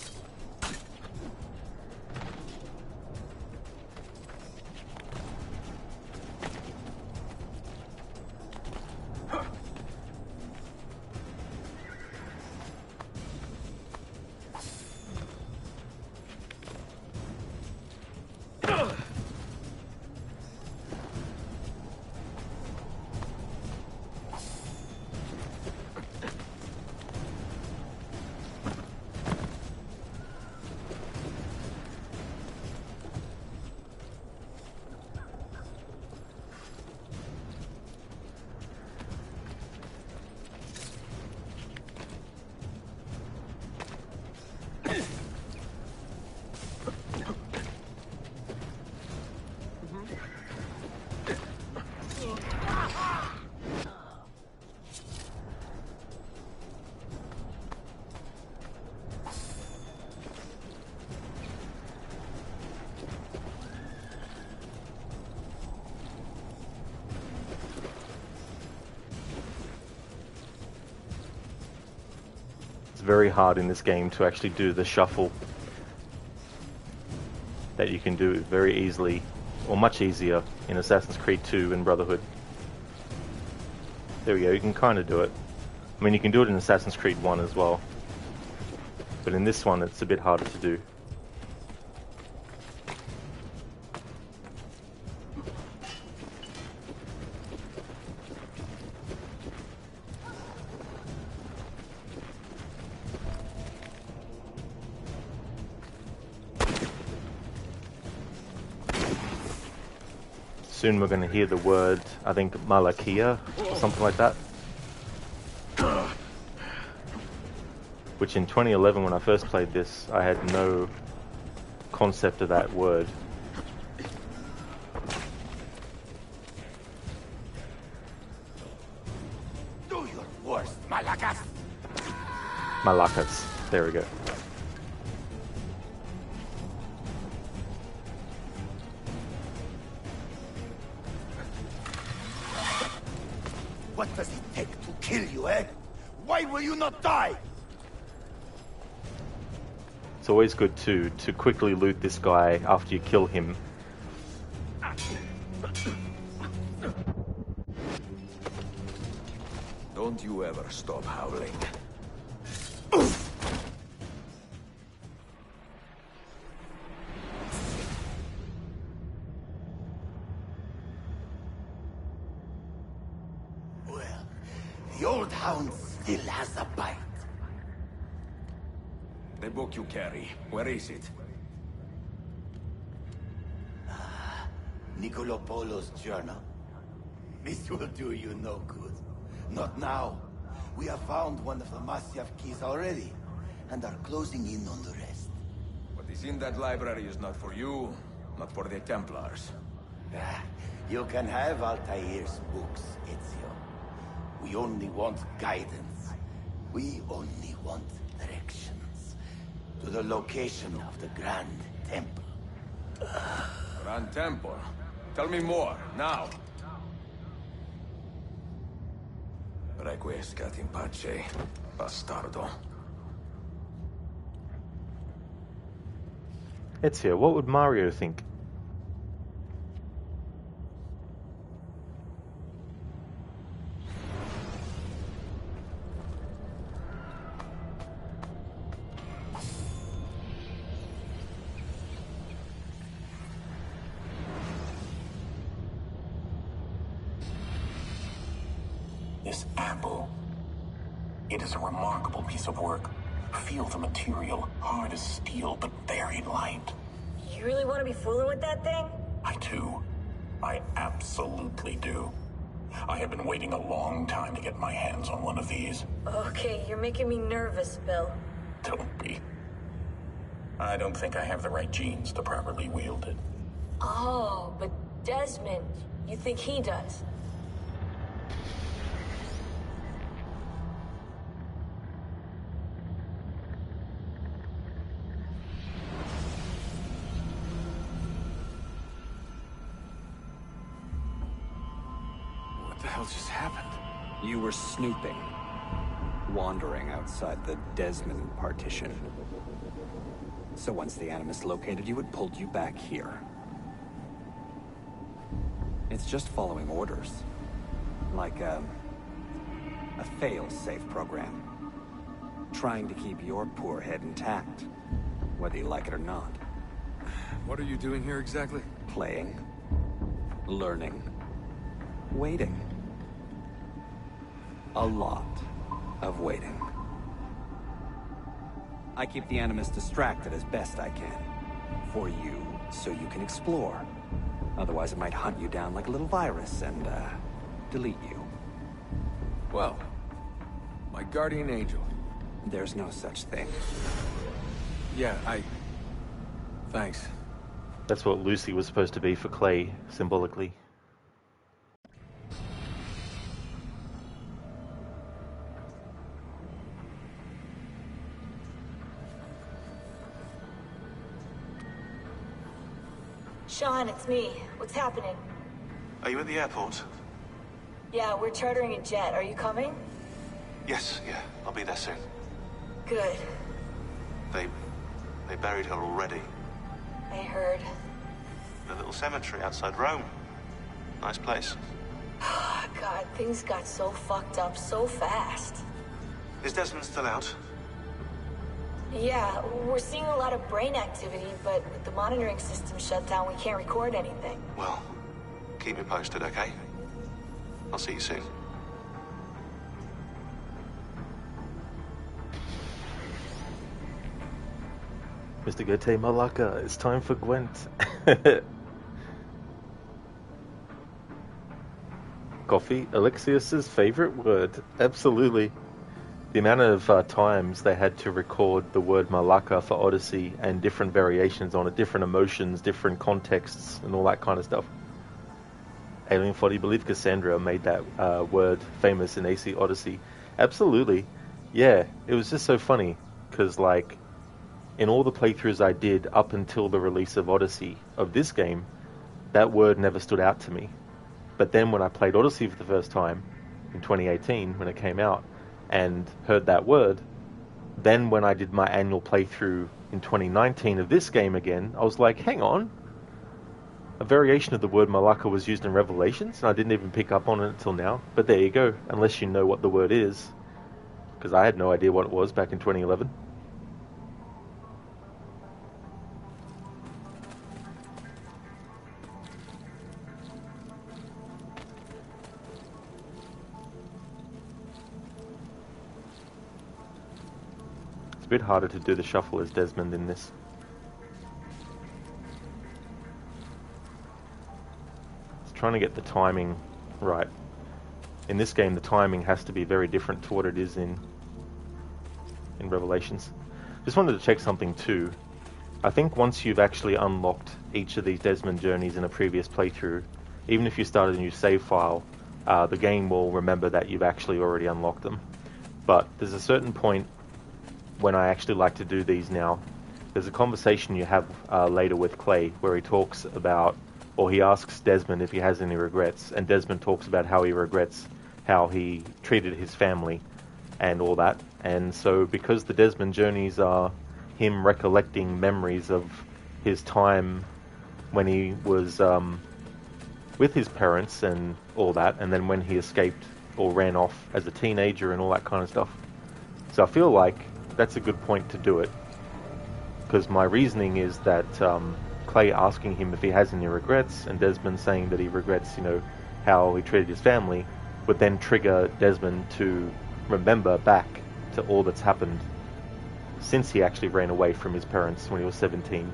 Very hard in this game to actually do the shuffle that you can do very easily, or much easier, in Assassin's Creed 2 and Brotherhood. There we go, you can kind of do it. I mean, you can do it in Assassin's Creed 1 as well, but in this one it's a bit harder to do. Soon we're going to hear the word, I think, Malakia, or something like that. Which in 2011, when I first played this, I had no concept of that word. Do your worst, Malakas! Malakas, there we go. What does it take to kill you, eh? Why will you not die? It's always good to quickly loot this guy after you kill him. Don't you ever stop howling. The old hound still has a bite. The book you carry, where is it? Niccolo Polo's journal. This will do you no good. Not now. We have found one of the Masyaf keys already, and are closing in on the rest. What is in that library is not for you, not for the Templars. You can have Altair's books, Ezio. We only want guidance. We only want directions. To the location of the Grand Temple. Grand Temple? Tell me more, now. Requiescat in pace, bastardo. Ezio, what would Mario think? It is a remarkable piece of work. Feel the material, hard as steel, but very light. You really want to be fooling with that thing? I do. I absolutely do. I have been waiting a long time to get my hands on one of these. Okay, you're making me nervous, Bill. Don't be. I don't think I have the right genes to properly wield it. Oh, but Desmond, you think he does? What the hell just happened? You were snooping. Wandering outside the Desmond partition. So once the Animus located you, it pulled you back here. It's just following orders. Like a fail-safe program. Trying to keep your poor head intact, whether you like it or not. What are you doing here exactly? Playing. Learning. Waiting. A lot of waiting. I keep the Animus distracted as best I can. For you, so you can explore. Otherwise it might hunt you down like a little virus and, delete you. Well, my guardian angel. There's no such thing. Yeah, Thanks. That's what Lucy was supposed to be for Clay, symbolically. Sean, it's me. What's happening? Are you at the airport? Yeah, we're chartering a jet. Are you coming? Yes, yeah. I'll be there soon. Good. They buried her already. I heard. In a little cemetery outside Rome. Nice place. God, things got so fucked up so fast. Is Desmond still out? Yeah, we're seeing a lot of brain activity, but with the monitoring system shut down, we can't record anything. Well, keep me posted, okay? I'll see you soon. Mr. Gote Malaka, it's time for Gwent. Coffee, Alexius's favorite word. Absolutely. The amount of times they had to record the word Malaka for Odyssey and different variations on it, different emotions, different contexts, and all that kind of stuff. Alien Foddy, believe Cassandra made that word famous in AC Odyssey. Absolutely. Yeah, it was just so funny, because, like, in all the playthroughs I did up until the release of Odyssey, of this game, that word never stood out to me. But then when I played Odyssey for the first time, in 2018, when it came out, and heard that word, then when I did my annual playthrough in 2019 of this game again, I was like, hang on. A variation of the word Malaka was used in Revelations, and I didn't even pick up on it until now. But there you go, unless you know what the word is. Because I had no idea what it was back in 2011. It's a bit harder to do the shuffle as Desmond in this. It's trying to get the timing right. In this game, the timing has to be very different to what it is in Revelations. Just wanted to check something too. I think once you've actually unlocked each of these Desmond journeys in a previous playthrough, even if you start a new save file, the game will remember that you've actually already unlocked them. But there's a certain point when I actually like to do these now. There's a conversation you have later with Clay where he talks about, or he asks Desmond if he has any regrets, and Desmond talks about how he regrets how he treated his family and all that. And so because the Desmond journeys are him recollecting memories of his time when he was with his parents and all that, and then when he escaped or ran off as a teenager and all that kind of stuff. So I feel like that's a good point to do it, because my reasoning is that Clay asking him if he has any regrets, and Desmond saying that he regrets, how he treated his family, would then trigger Desmond to remember back to all that's happened since he actually ran away from his parents when he was 17.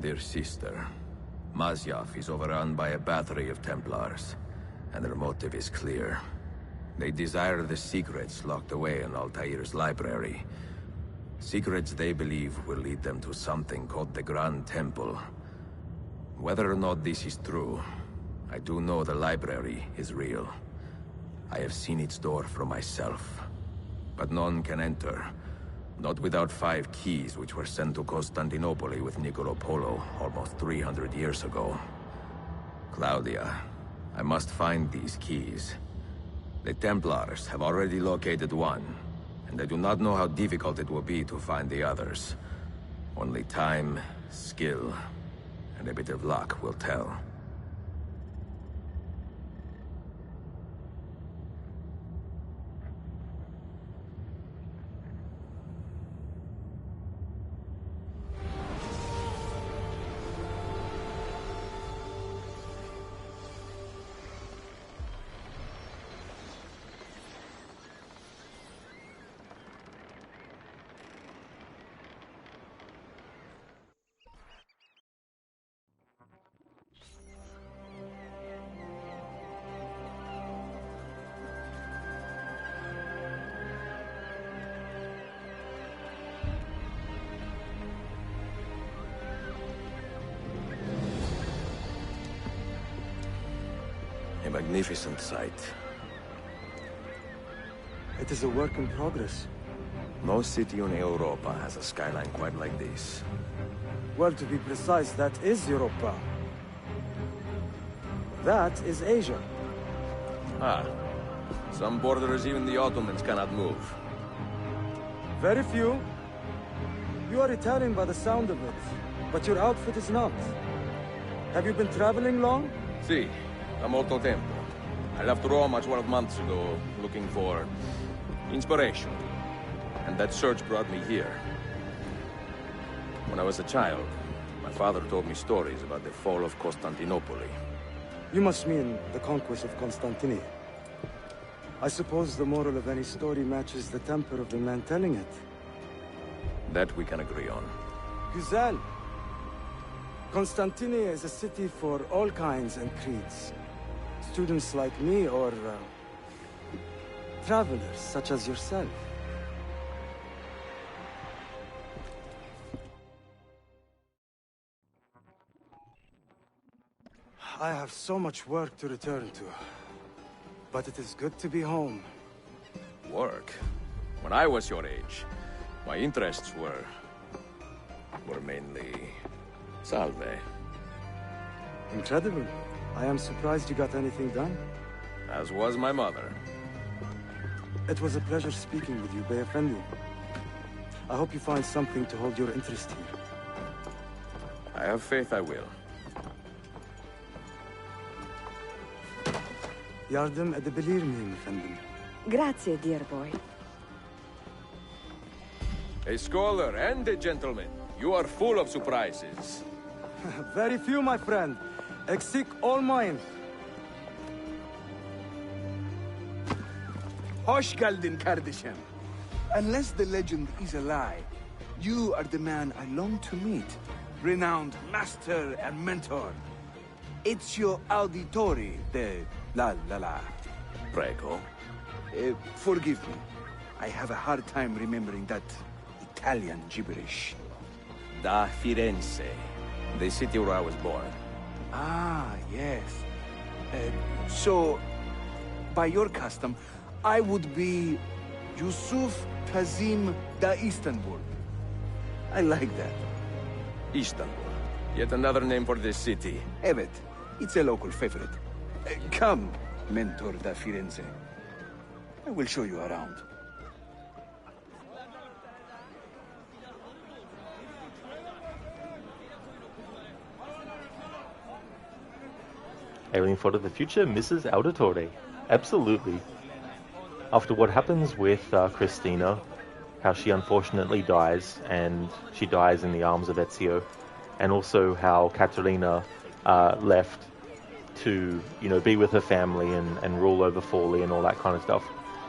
Dear sister, Masyaf is overrun by a battery of Templars, and their motive is clear. They desire the secrets locked away in Altair's library. Secrets they believe will lead them to something called the Grand Temple. Whether or not this is true, I do know the library is real. I have seen its door for myself. But none can enter. Not without 5 keys which were sent to Constantinople with Niccolo Polo almost 300 years ago. Claudia, I must find these keys. The Templars have already located one, and I do not know how difficult it will be to find the others. Only time, skill, and a bit of luck will tell. A magnificent sight. It is a work in progress. No city in Europa has a skyline quite like this. Well, to be precise, that is Europa. That is Asia. Ah. Some borders even the Ottomans cannot move. Very few. You are Italian by the sound of it, but your outfit is not. Have you been traveling long? Si, da molto tempo. I left Rome 12 months ago, looking for inspiration. And that search brought me here. When I was a child, my father told me stories about the fall of Constantinople. You must mean the conquest of Constantinople. I suppose the moral of any story matches the temper of the man telling it. That we can agree on. Güzel. Constantinople is a city for all kinds and creeds. Students like me or travelers such as yourself. I have so much work to return to. But it is good to be home. Work? When I was your age, my interests were mainly salve. Incredible. I am surprised you got anything done. As was my mother. It was a pleasure speaking with you, Bey Effendi. I hope you find something to hold your interest here. I have faith I will. Yardım edebilir miyim efendim? Grazie, dear boy. A scholar and a gentleman. You are full of surprises. Very few, my friend. Eksik olmayın. Hoş geldin kardeşim. Unless the legend is a lie, you are the man I long to meet. Renowned master and mentor. Ezio Auditori de la. Prego. Forgive me. I have a hard time remembering that Italian gibberish. Da Firenze, the city where I was born. Ah, yes. So, by your custom, I would be Yusuf Kazim da Istanbul. I like that. Istanbul. Yet another name for this city. Evet, it's a local favorite. Come, Mentor da Firenze. I will show you around. Alien Thought of the Future, Mrs. Auditore. Absolutely. After what happens with Christina, how she unfortunately dies, and she dies in the arms of Ezio, and also how Caterina left to, be with her family and rule over Forlì and all that kind of stuff.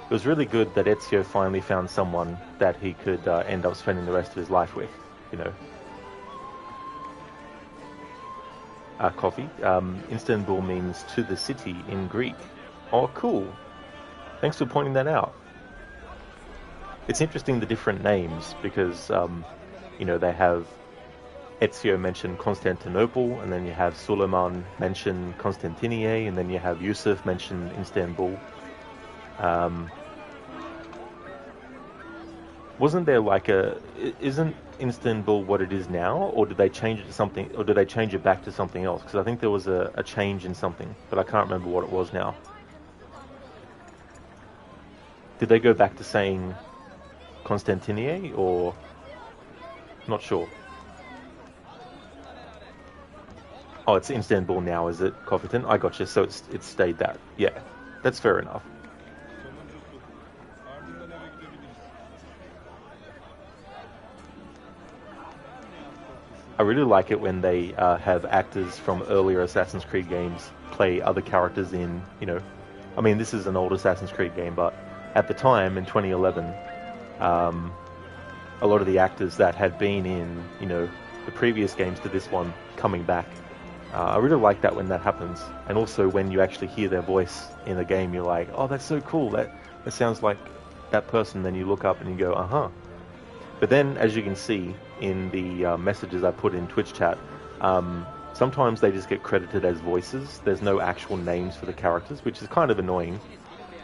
It was really good that Ezio finally found someone that he could end up spending the rest of his life with, Coffee. Istanbul means to the city in Greek. Oh, cool. Thanks for pointing that out. It's interesting the different names because, they have Ezio mention Constantinople, and then you have Suleiman mention Constantiniye, and then you have Yusuf mention Istanbul. Wasn't there isn't Istanbul what it is now, or did they change it to something, or did they change it back to something else? Because I think there was a change in something, but I can't remember what it was now. Did they go back to saying Constantiniye, or not sure? Oh, it's Istanbul now, is it, Cofferton? I gotcha. So it's stayed that. Yeah, that's fair enough. I really like it when they have actors from earlier Assassin's Creed games play other characters in, I mean, this is an old Assassin's Creed game, but at the time, in 2011, a lot of the actors that had been in, the previous games to this one coming back. I really like that when that happens. And also when you actually hear their voice in a game, you're like, oh, that's so cool. That sounds like that person. Then you look up and you go, uh-huh. But then, as you can see in the messages I put in Twitch chat, sometimes they just get credited as voices. There's no actual names for the characters, which is kind of annoying.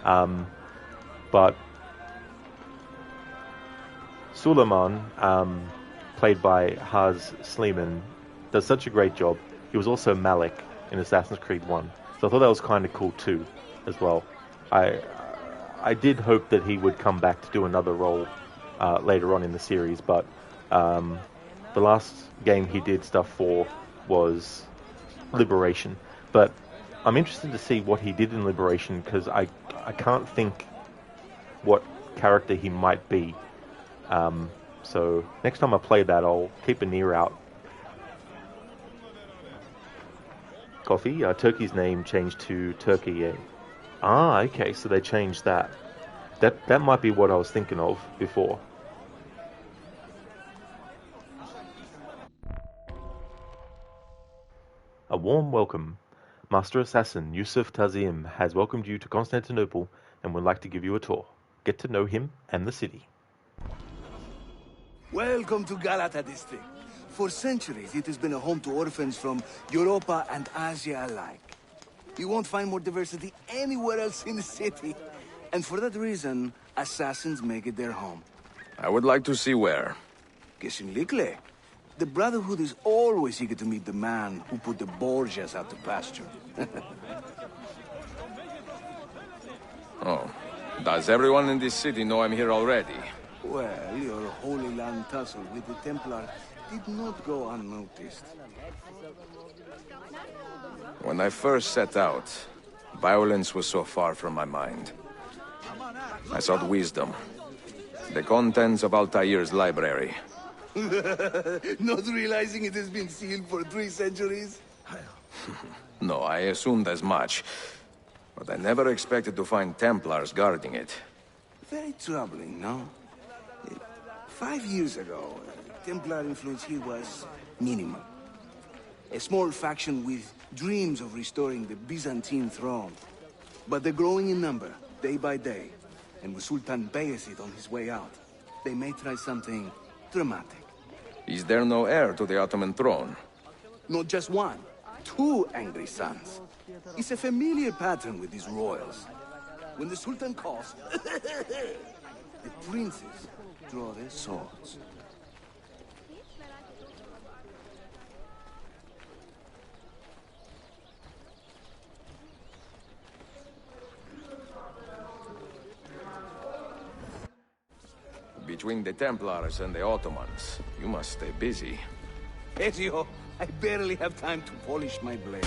But Suleiman, played by Haz Sleeman, does such a great job. He was also Malik in Assassin's Creed 1. So I thought that was kind of cool too, as well. I did hope that he would come back to do another role later on in the series, but the last game he did stuff for was Liberation. But I'm interested to see what he did in Liberation, because I can't think what character he might be. So next time I play that, I'll keep an ear out. Coffee. Turkey's name changed to Turkey. Ah, okay, so they changed that. That might be what I was thinking of before. A warm welcome. Master Assassin Yusuf Tazim has welcomed you to Constantinople and would like to give you a tour. Get to know him and the city. Welcome to Galata district. For centuries, it has been a home to orphans from Europa and Asia alike. You won't find more diversity anywhere else in the city. And for that reason, assassins make it their home. I would like to see where. Kesinlikle. The Brotherhood is always eager to meet the man who put the Borgias out to pasture. Oh. Does everyone in this city know I'm here already? Well, your Holy Land tussle with the Templar did not go unnoticed. When I first set out, violence was so far from my mind. I sought wisdom. The contents of Altair's library. Not realizing it has been sealed for 3 centuries? No, I assumed as much. But I never expected to find Templars guarding it. Very troubling, no? 5 years ago, Templar influence here was minimal. A small faction with dreams of restoring the Byzantine throne. But they're growing in number, day by day. And with Sultan Bayezid on his way out, they may try something dramatic. Is there no heir to the Ottoman throne? Not just one, 2 angry sons. It's a familiar pattern with these royals. When the Sultan calls, the princes draw their swords. Between the Templars and the Ottomans, you must stay busy. Ezio, I barely have time to polish my blade.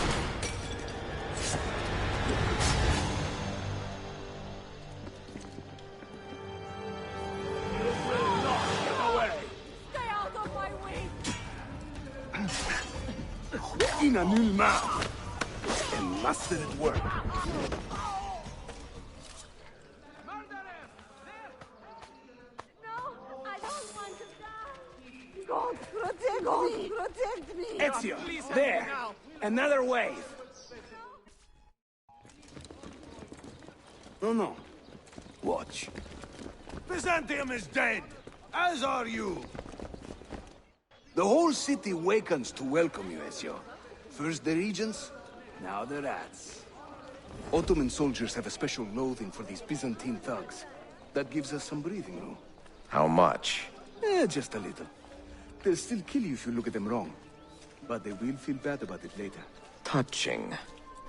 Stay out of my way! In a nul main. and master at work. God, protect me! Ezio, there! Another wave! No. Watch. Byzantium is dead, as are you. The whole city wakens to welcome you, Ezio. First the regents, now the rats. Ottoman soldiers have a special loathing for these Byzantine thugs. That gives us some breathing room. How much? Just a little. They'll still kill you if you look at them wrong. But they will feel bad about it later. Touching.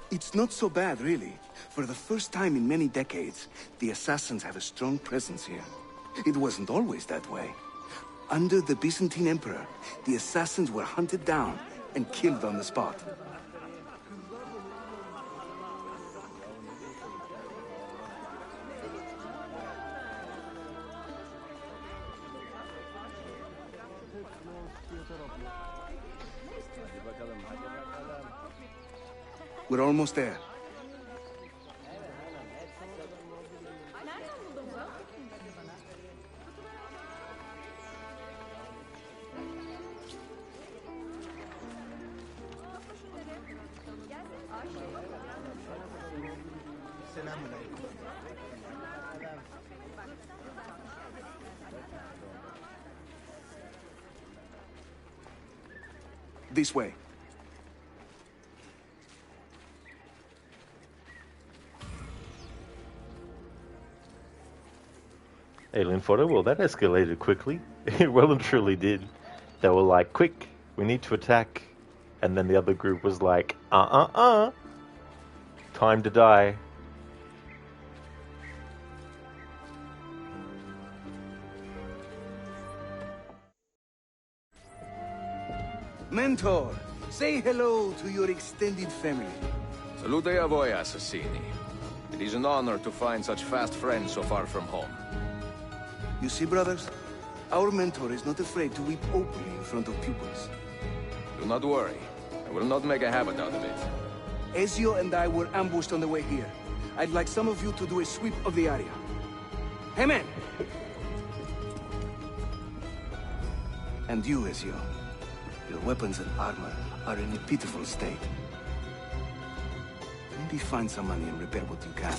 It's not so bad, really. For the first time in many decades, the assassins have a strong presence here. It wasn't always that way. Under the Byzantine Emperor, the assassins were hunted down and killed on the spot. We're almost there. This way. Alien fodder? Well, that escalated quickly. It well and truly did. They were like, quick, we need to attack. And then the other group was like, time to die. Mentor, say hello to your extended family. Salute a voi, assassini. It is an honor to find such fast friends so far from home. You see, brothers? Our mentor is not afraid to weep openly in front of pupils. Do not worry. I will not make a habit out of it. Ezio and I were ambushed on the way here. I'd like some of you to do a sweep of the area. Hey, man! And you, Ezio. Your weapons and armor are in a pitiful state. Maybe find some money and repair what you can.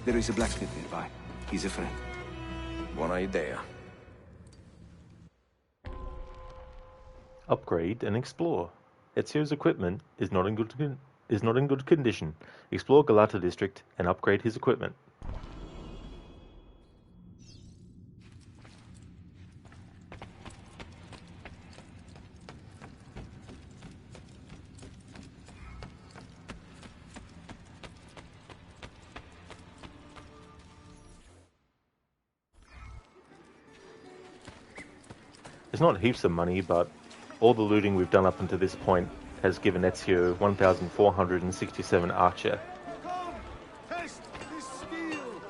There is a blacksmith nearby. He's a friend. Buona idea. Upgrade and explore. Ezio's equipment is not in good condition. Explore Galata district and upgrade his equipment. It's not heaps of money, but all the looting we've done up until this point has given Ezio 1,467 archer. Test his skill.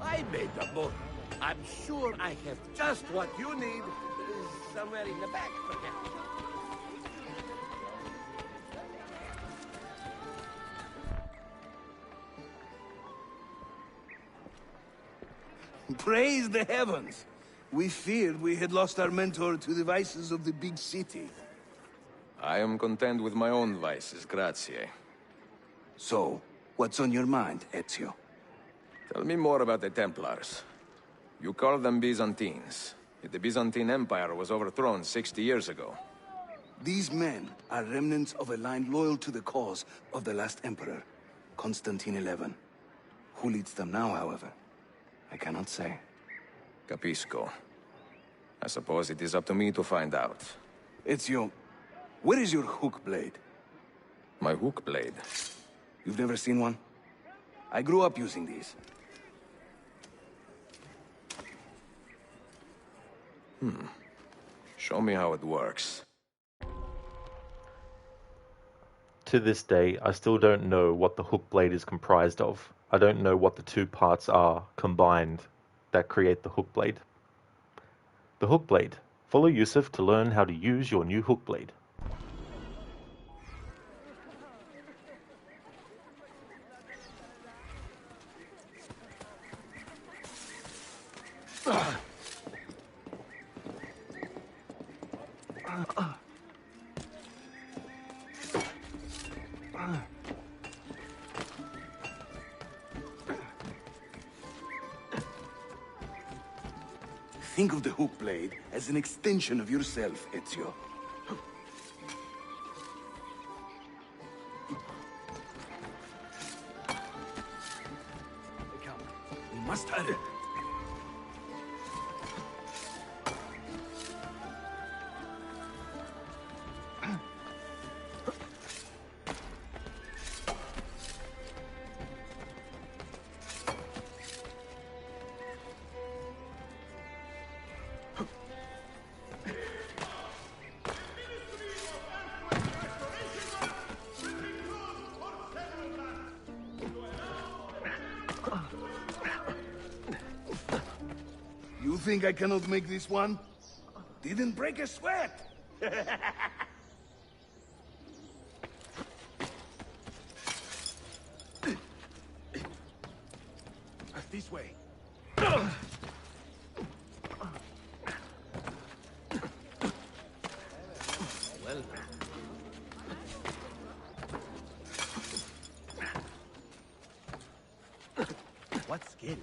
I made the boat. I'm sure I have just what you need. Somewhere in the back, perhaps. Praise the heavens! We feared we had lost our mentor to the vices of the big city. I am content with my own vices, grazie. So, what's on your mind, Ezio? Tell me more about the Templars. You call them Byzantines. Yet the Byzantine Empire was overthrown 60 years ago. These men are remnants of a line loyal to the cause of the last emperor, Constantine XI. Who leads them now, however? I cannot say. Capisco. I suppose it is up to me to find out. Ezio, where is your hook blade? My hook blade? You've never seen one? I grew up using these. Show me how it works. to this day, I still don't know what the hook blade is comprised of. I don't know what the two parts are combined that create the hook blade. The hook blade. Follow Yusuf to learn how to use your new hook blade. Think of the hook blade as an extension of yourself, Ezio. Come, we must hurry. You think I cannot make this one? Didn't break a sweat! This way. Well. What skill?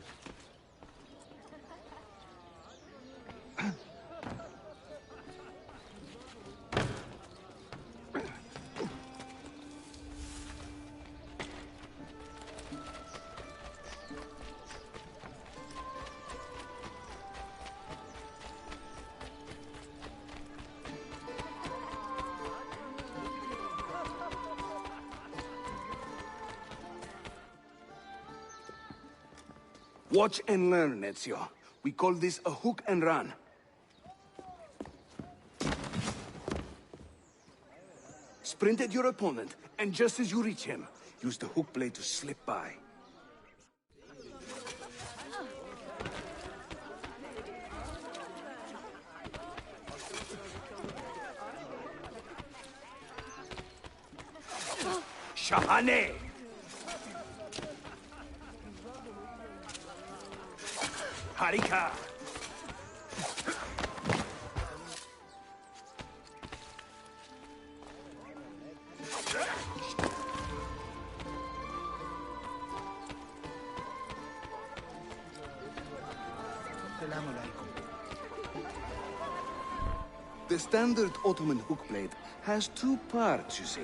Watch and learn, Ezio. We call this a hook and run. Sprint at your opponent, and just as you reach him, use the hook blade to slip by. Shahane! Harika! The standard Ottoman hook blade has two parts, you see.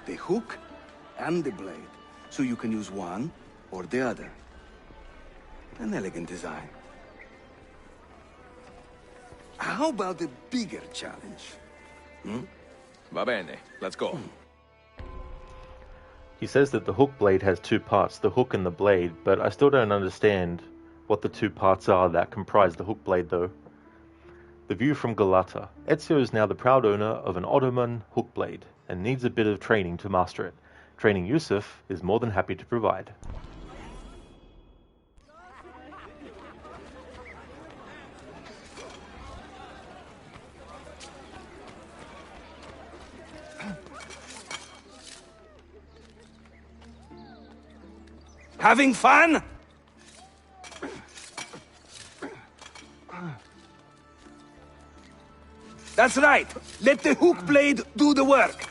The hook and the blade. So you can use one or the other. An elegant design. How about a bigger challenge? Va bene, let's go. He says that the hook blade has two parts, the hook and the blade, but I still don't understand what the two parts are that comprise the hook blade though. The view from Galata. Ezio is now the proud owner of an Ottoman hook blade and needs a bit of training to master it. Training Yusuf is more than happy to provide. Having fun? That's right. Let the hook blade do the work.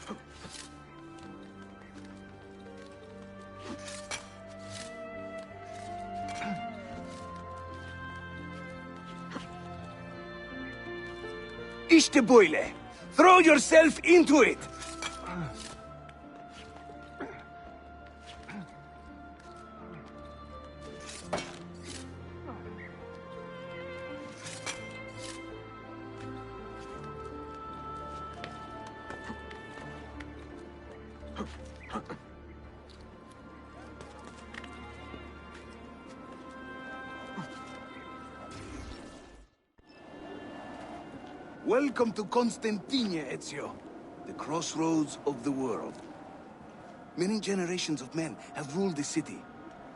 İşte böyle. Throw yourself into it. Welcome to Constantine, Ezio. The crossroads of the world. Many generations of men have ruled this city,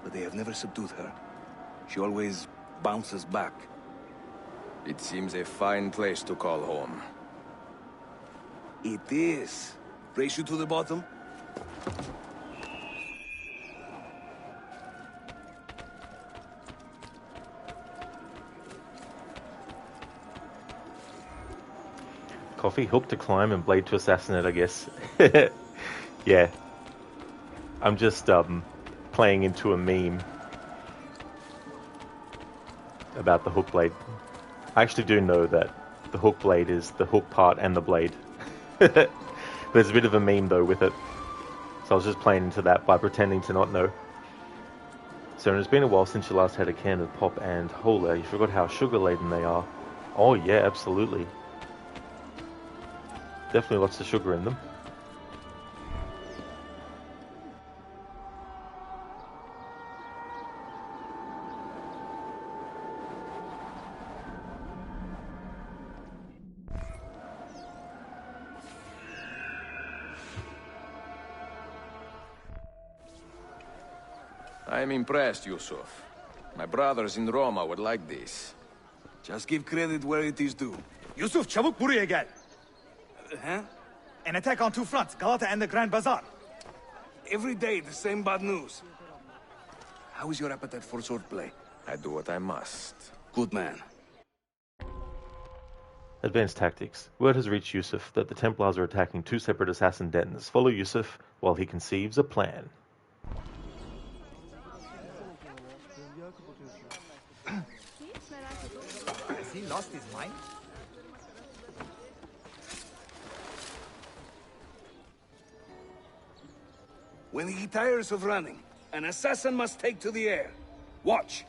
but they have never subdued her. She always bounces back. It seems a fine place to call home. It is. Race you to the bottom? Coffee, hook to climb, and blade to assassinate, I guess. Yeah. I'm just playing into a meme about the hook blade. I actually do know that the hook blade is the hook part and the blade. There's a bit of a meme though with it. So I was just playing into that by pretending to not know. So it's been a while since you last had a can of pop, and holy, you forgot how sugar laden they are. Oh yeah, absolutely. Definitely lots of sugar in them. I am impressed, Yusuf. My brothers in Roma would like this. Just give credit where it is due. Yusuf, çabuk buraya gel. Huh? An attack on two fronts, Galata and the Grand Bazaar. Every day, the same bad news. How is your appetite for swordplay? I do what I must. Good man. Advanced tactics. Word has reached Yusuf that the Templars are attacking two separate assassin dens. Follow Yusuf while he conceives a plan. Has he lost his mind? When he tires of running, an assassin must take to the air. Watch.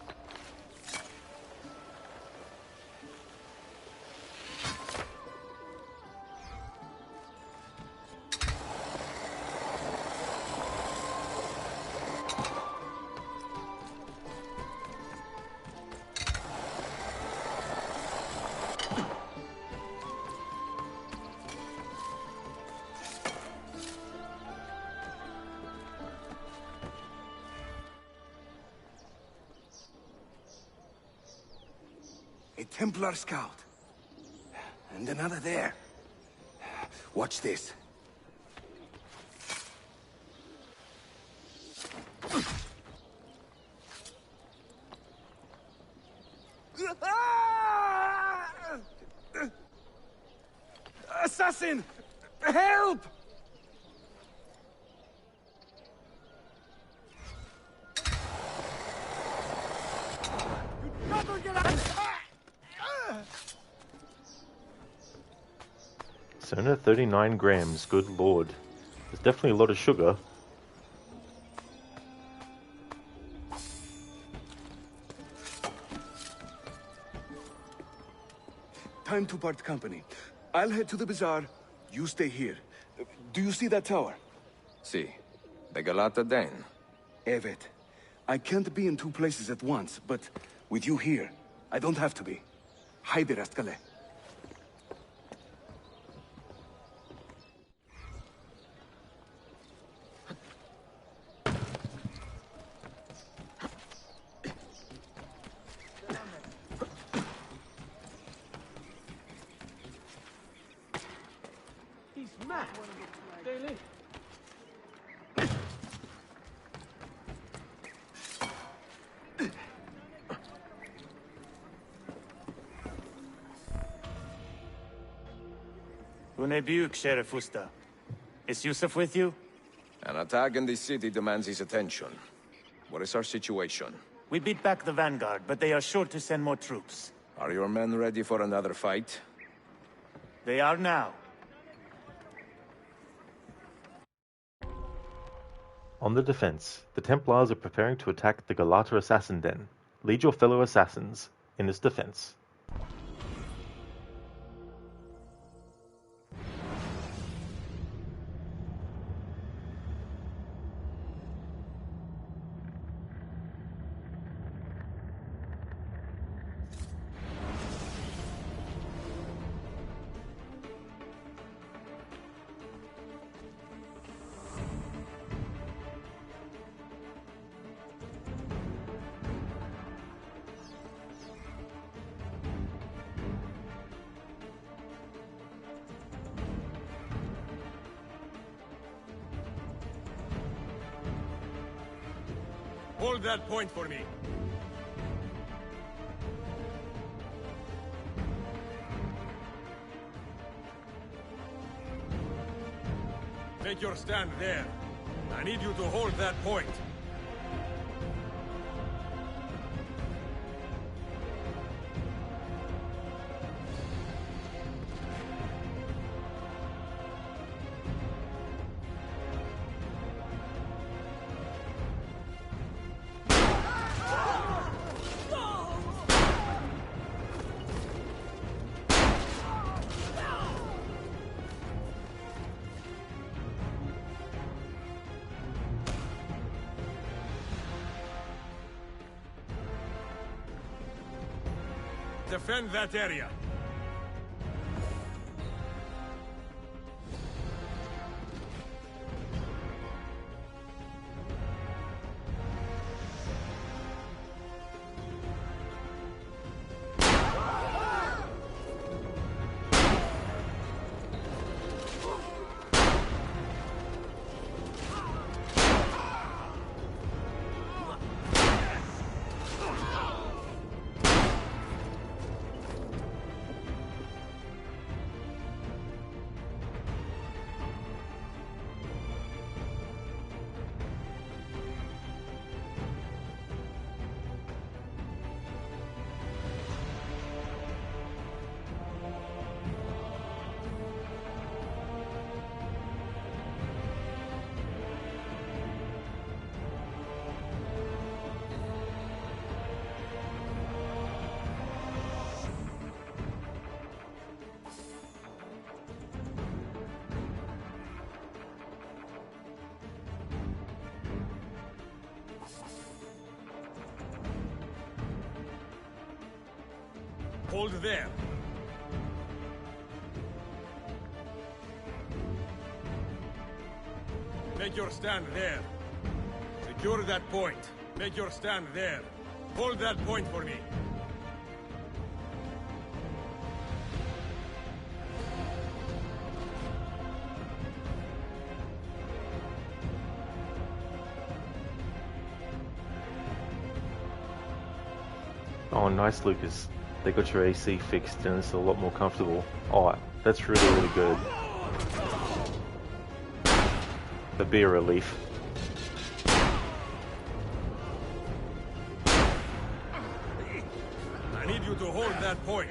A Templar scout. And another there. Watch this. Assassin! Help! Sona, 39 grams, good lord. There's definitely a lot of sugar. Time to part company. I'll head to the bazaar. You stay here. Do you see that tower? See. The Galata Den. Evet. I can't be in two places at once, but with you here, I don't have to be. Haydi rastgele. He's mad. Daily. Bu ne büyük Sheriff Usta. Is Yusuf with you? An attack in this city demands his attention. What is our situation? We beat back the vanguard, but they are sure to send more troops. Are your men ready for another fight? They are now. On the defense, the Templars are preparing to attack the Galata assassin den. Lead your fellow assassins in its defense. Hold that point for me. Take your stand there. I need you to hold that point. Defend that area. Hold there. Make your stand there. Secure that point. Make your stand there. Hold that point for me. Oh, nice, Lucas. They got your AC fixed and it's a lot more comfortable. Oh, that's really, really good. That'd be a relief. I need you to hold that point.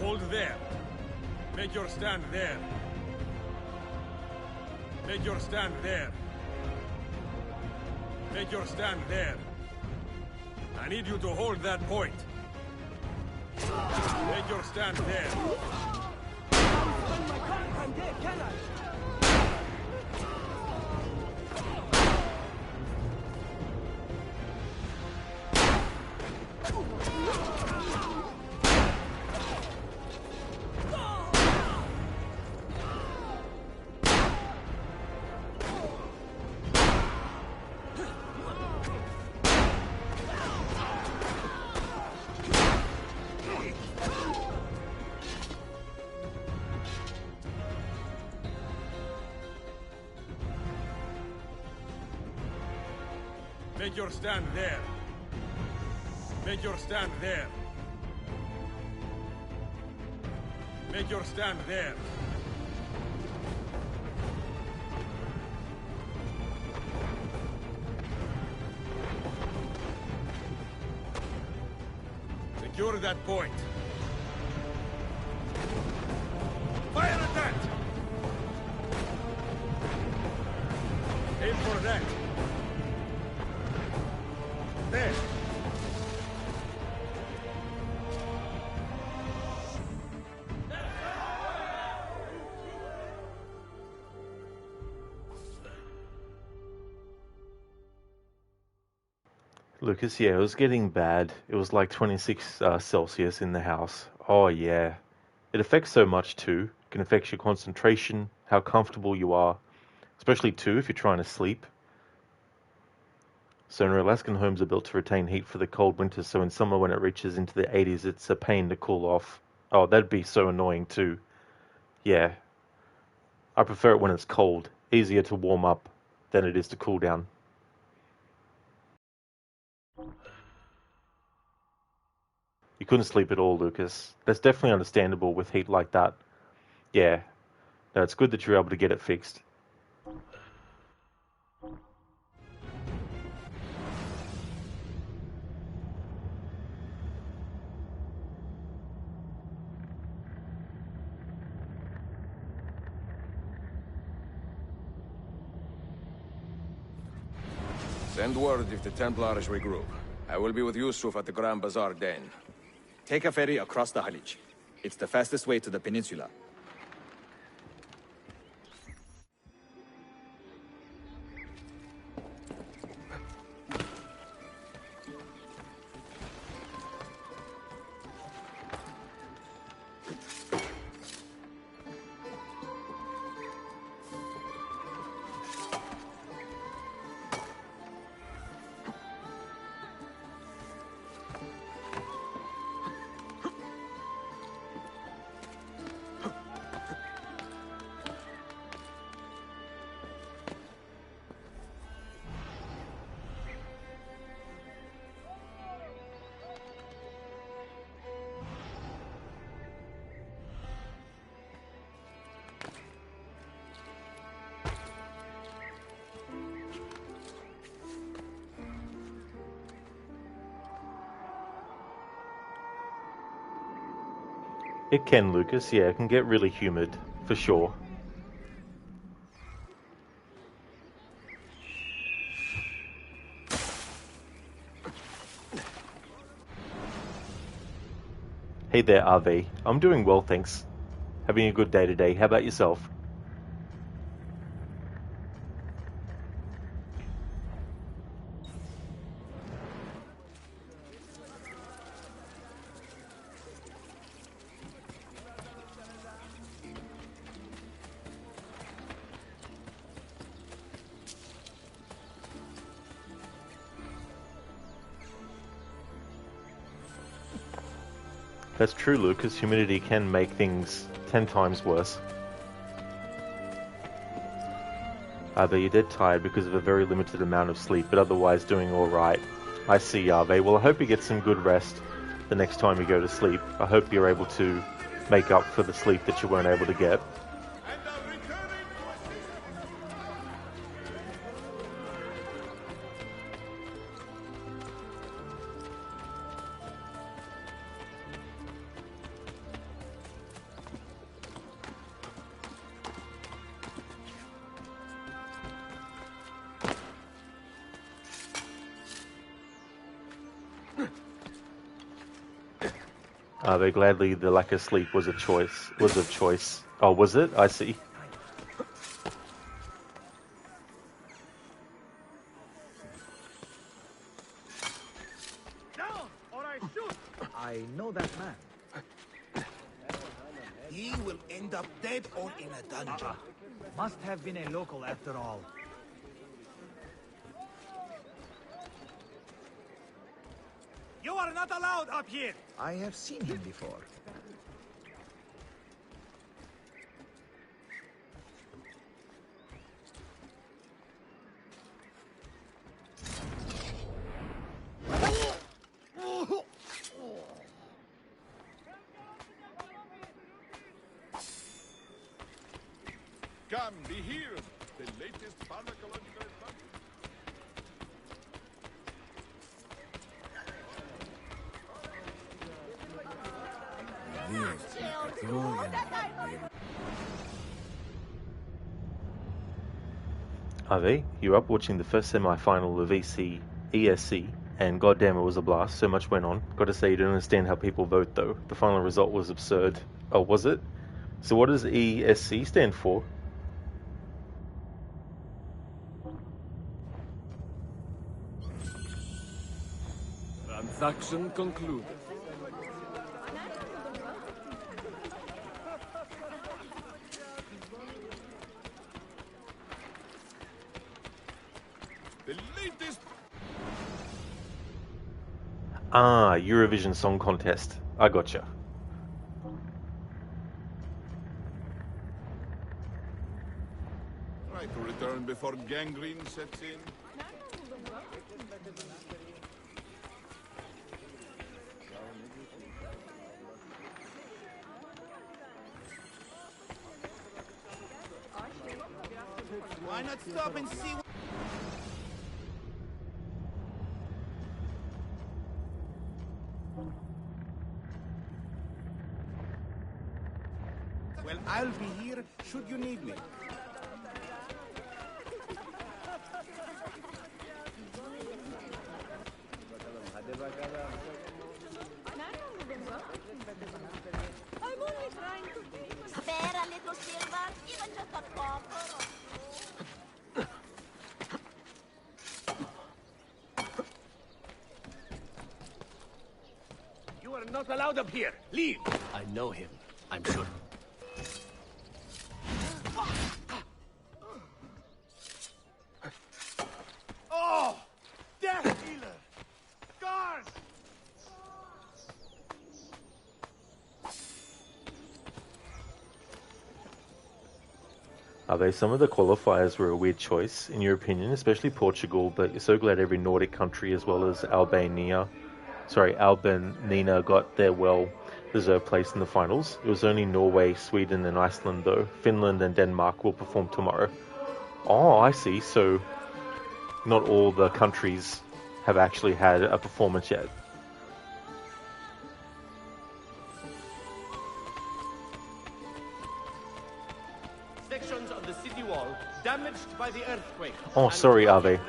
Hold there. Make your stand there. Make your stand there. Make your stand there. I need you to hold that point. Make your stand there. Make your stand there. Make your stand there. Make your stand there. Secure that point. Fire at that! Aim for that. There. Lucas, yeah, it was getting bad. It was like 26 Celsius in the house. Oh, yeah. It affects so much, too. It can affect your concentration, how comfortable you are, especially, too, if you're trying to sleep. So, Alaskan homes are built to retain heat for the cold winters, so in summer when it reaches into the 80s, it's a pain to cool off. Oh, that'd be so annoying, too. Yeah. I prefer it when it's cold. Easier to warm up than it is to cool down. You couldn't sleep at all, Lucas. That's definitely understandable with heat like that. Yeah. No, it's good that you're able to get it fixed. Send word if the Templars regroup. I will be with Yusuf at the Grand Bazaar Den. Take a ferry across the Halij. It's the fastest way to the peninsula. It can, Lucas. Yeah, it can get really humid, for sure. Hey there, RV. I'm doing well, thanks. Having a good day today. How about yourself? That's true, Lucas. Humidity can make things 10 times worse. But you're dead tired because of a very limited amount of sleep, but otherwise doing alright. I see, Yave. Well, I hope you get some good rest the next time you go to sleep. I hope you're able to make up for the sleep that you weren't able to get. Very gladly, the lack of sleep was a choice. Oh, was it? I see. Down, or I shoot! I know that man. He will end up dead or in a dungeon. Must have been a local after all. You are not allowed up here! I have seen him before. Come, be here. The latest pharmacological advances. Ave, you're up watching the first semi-final of ESC, and goddamn it was a blast, so much went on. Gotta say, you don't understand how people vote though. The final result was absurd. Oh, was it? So what does ESC stand for? Transaction concluded. The latest. Ah, Eurovision Song Contest. I gotcha. Try to return before gangrene sets in. Why not stop and see what... Well, I'll be here should you need me. I'm only trying to be. Spare a little silver, even just a copper. You are not allowed up here. Leave. I know him, I'm sure. Oh! Death dealer! Guard! Some of the qualifiers were a weird choice, in your opinion, especially Portugal, but you're so glad every Nordic country as well as Albania got their well-deserved place in the finals. It was only Norway, Sweden and Iceland though. Finland and Denmark will perform tomorrow. Oh, I see, so not all the countries have actually had a performance yet. Sections of the city wall damaged by the earthquake. Oh, sorry, Ave.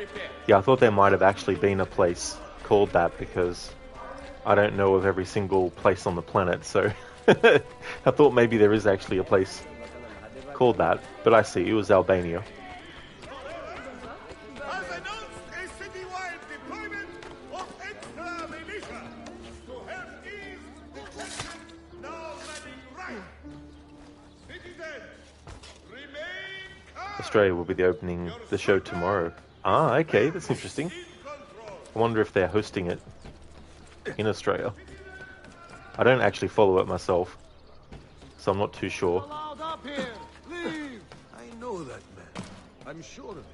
Yeah, I thought there might have actually been a place called that because I don't know of every single place on the planet, so I thought maybe there is actually a place called that, but I see, it was Albania. Has announced a citywide deployment of extra militia to help ease the tension now running riot. Citizens, remain calm. Australia will be opening the show tomorrow. Ah, okay, that's interesting. I wonder if they're hosting it in Australia. I don't actually follow it myself, so I'm not too sure. Allowed up here. Leave. I know that man. I'm sure of it.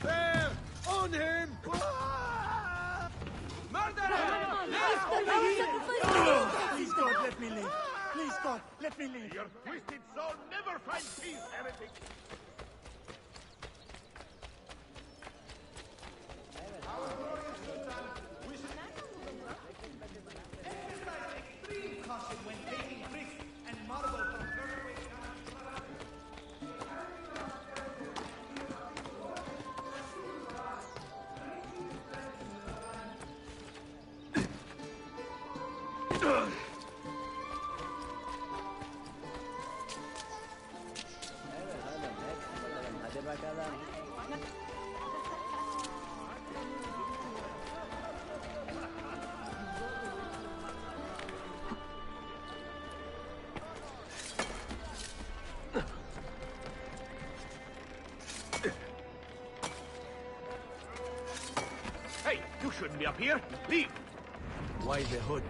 There! On him! Murderer! Please, God, let me leave. Please, God, let me leave. Your twisted soul never finds peace, heretic. Extreme caution when taking risks and marble from earthquake. Hey, you shouldn't be up here. Leave. Why the hood?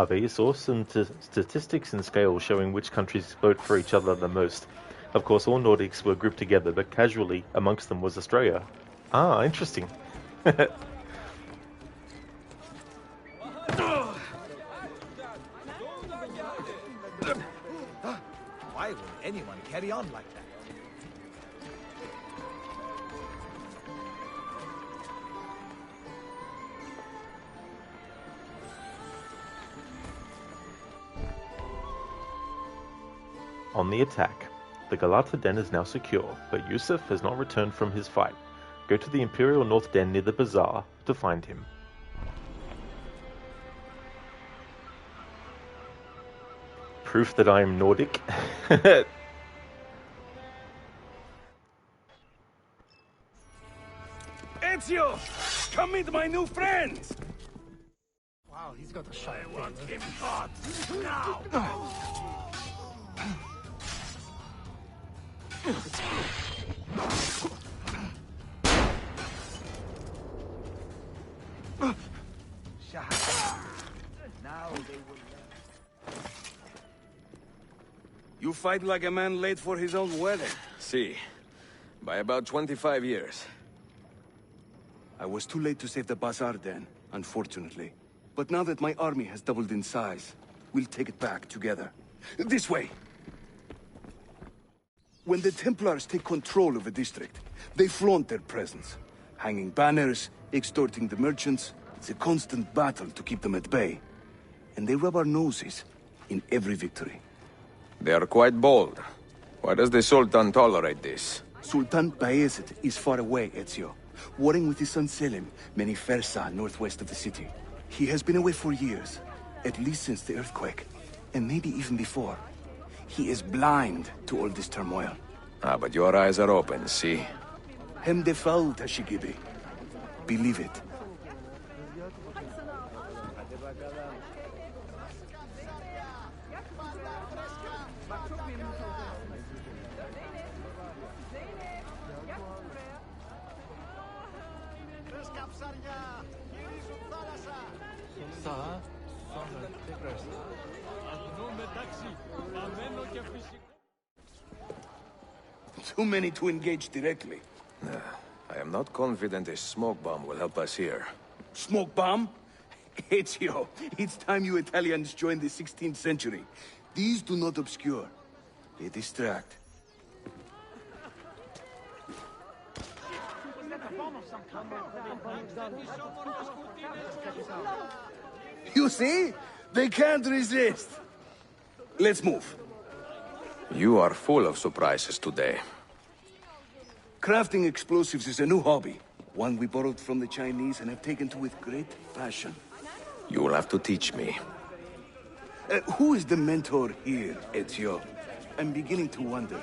Are there some statistics and scales showing which countries vote for each other the most? Of course, all Nordics were grouped together, but casually amongst them was Australia. Ah, interesting. Why would anyone carry on like that? On the attack. The Galata Den is now secure, but Yusuf has not returned from his fight. Go to the Imperial North Den near the bazaar to find him. Proof that I am Nordic? Ezio! Come meet my new friends! Wow, he's got a shot. I want him caught now! Now they will learn. You fight like a man late for his own wedding. See, by about 25 years. I was too late to save the bazaar then, unfortunately. But now that my army has doubled in size, we'll take it back together. This way! When the Templars take control of a district, they flaunt their presence. Hanging banners, extorting the merchants. It's a constant battle to keep them at bay. And they rub our noses in every victory. They are quite bold. Why does the Sultan tolerate this? Sultan Bayezid is far away, Ezio. Warring with his son Selim, many Fersa northwest of the city. He has been away for years, at least since the earthquake, and maybe even before. He is blind to all this turmoil. Ah, but your eyes are open, see? Hem defal, Tashigibi. Believe it. Too many to engage directly. I am not confident a smoke bomb will help us here. Smoke bomb? Ezio, it's time you Italians joined the 16th century. These do not obscure. They distract. You see? They can't resist. Let's move. You are full of surprises today. Crafting explosives is a new hobby. One we borrowed from the Chinese and have taken to with great passion. You will have to teach me. Who is the mentor here, Ezio? I'm beginning to wonder.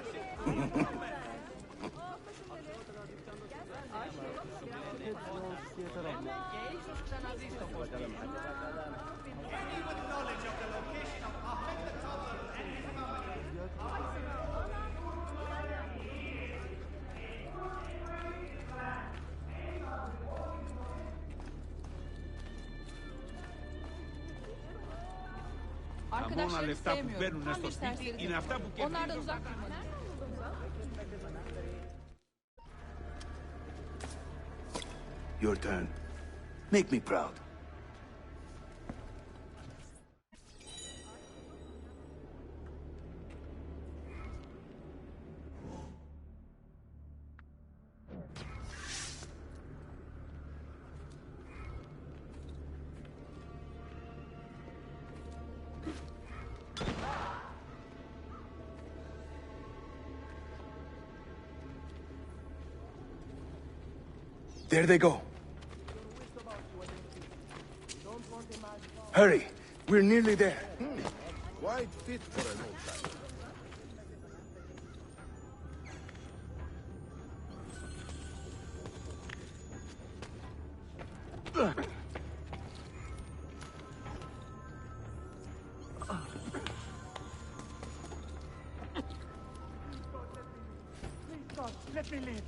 Arkadaşlarını sevmiyorum. Tam bir serseri. Onlar da uzak durmalı. Your turn. Make me proud. There they go. Hurry, we're nearly there. Quite fit for an old timer. Please, God, let me live.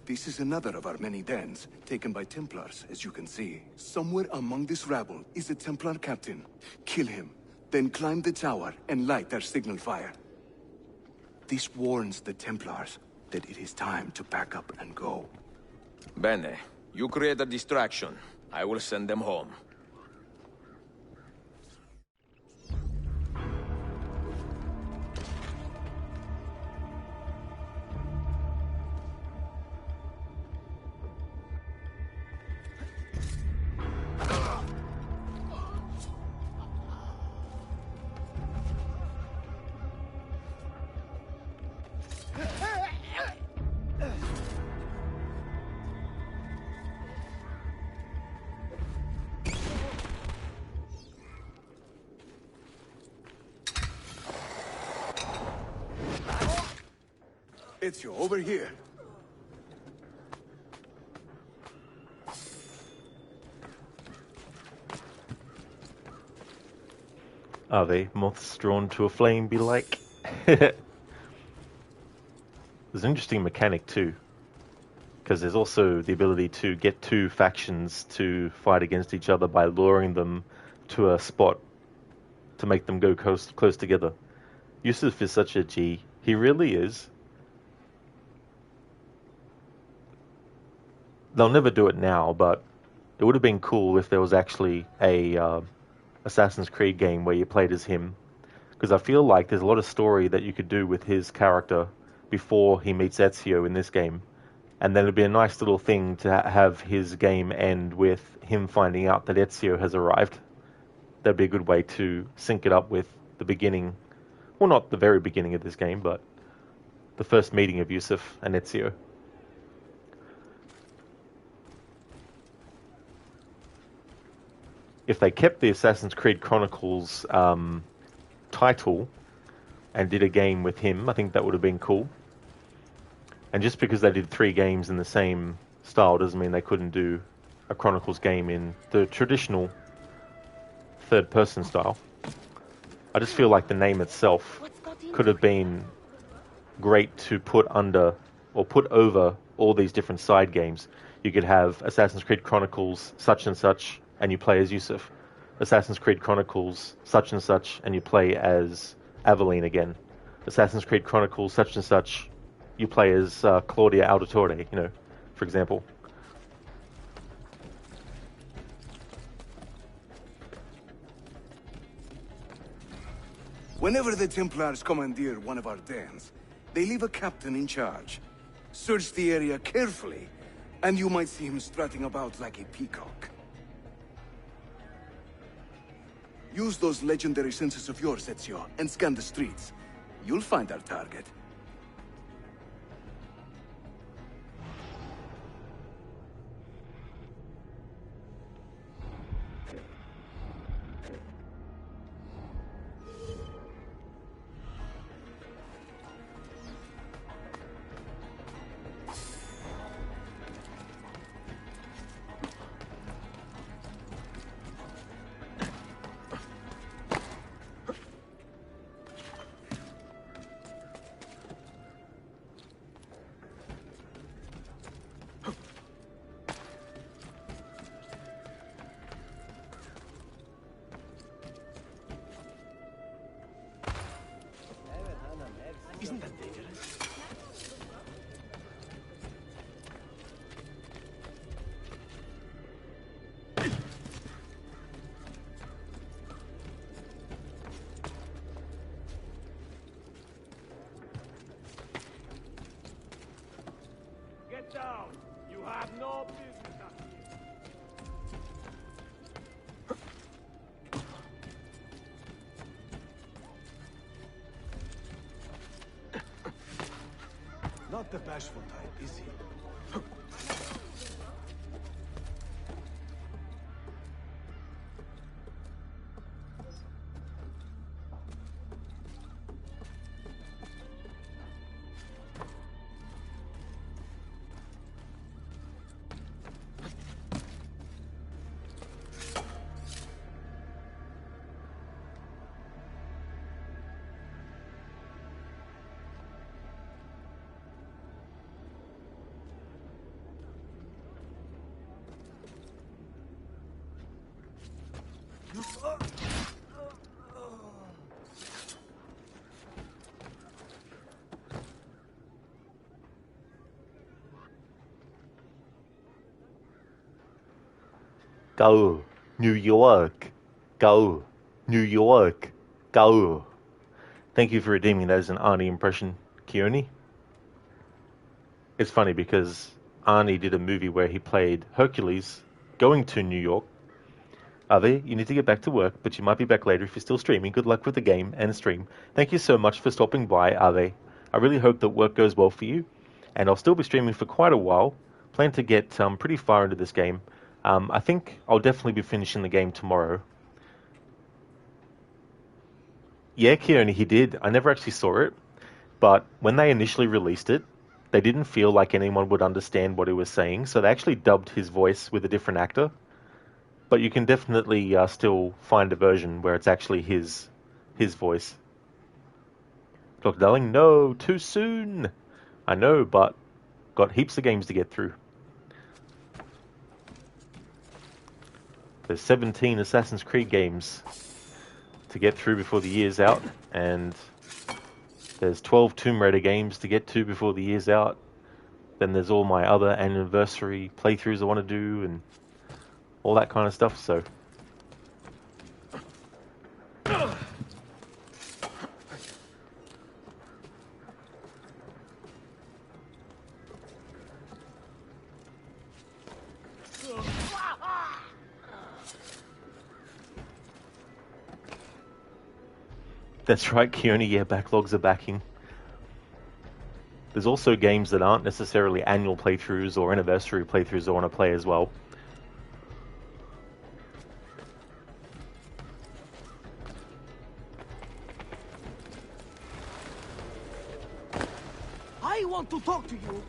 This is another of our many dens, taken by Templars, as you can see. Somewhere among this rabble is a Templar captain. Kill him, then climb the tower and light their signal fire. This warns the Templars that it is time to pack up and go. Bene. You create a distraction. I will send them home. Ezio, over here. Are they moths drawn to a flame be like? There's an interesting mechanic too, because there's also the ability to get two factions to fight against each other by luring them to a spot to make them go close together. Yusuf is such a G. He really is. They'll never do it now, but it would have been cool if there was actually a Assassin's Creed game where you played as him. Because I feel like there's a lot of story that you could do with his character before he meets Ezio in this game. And then it'd be a nice little thing to have his game end with him finding out that Ezio has arrived. That'd be a good way to sync it up with the beginning. Well, not the very beginning of this game, but the first meeting of Yusuf and Ezio. If they kept the Assassin's Creed Chronicles title and did a game with him, I think that would have been cool. And just because they did 3 games in the same style doesn't mean they couldn't do a Chronicles game in the traditional third-person style. I just feel like the name itself could have been great to put under or put over all these different side games. You could have Assassin's Creed Chronicles such and such, and you play as Yusuf. Assassin's Creed Chronicles such and such, and you play as Aveline again. Assassin's Creed Chronicles such and such, you play as Claudia Auditore, for example. Whenever the Templars commandeer one of our dens, they leave a captain in charge. Search the area carefully, and you might see him strutting about like a peacock. Use those legendary senses of yours, Ezio, and scan the streets. You'll find our target. Isn't that dangerous? Get down! You have no business up here. Not the bashful type, is he? Go. New York. Go. New York. Go. Thank you for redeeming that as an Arnie impression, Keone. It's funny because Arnie did a movie where he played Hercules going to New York. Ave, you need to get back to work, but you might be back later if you're still streaming. Good luck with the game and stream. Thank you so much for stopping by, Ave. I really hope that work goes well for you, and I'll still be streaming for quite a while. Plan to get pretty far into this game. I think I'll definitely be finishing the game tomorrow. Yeah, Keone, he did. I never actually saw it, but when they initially released it, they didn't feel like anyone would understand what he was saying, so they actually dubbed his voice with a different actor. But you can definitely still find a version where it's actually his voice. Dr. Darling, no, too soon. I know, but got heaps of games to get through. There's 17 Assassin's Creed games to get through before the year's out, and there's 12 Tomb Raider games to get to before the year's out. Then there's all my other anniversary playthroughs I want to do, and all that kind of stuff, so... That's right, Keone, yeah, backlogs are backing. There's also games that aren't necessarily annual playthroughs or anniversary playthroughs I want to play as well. I want to talk to you.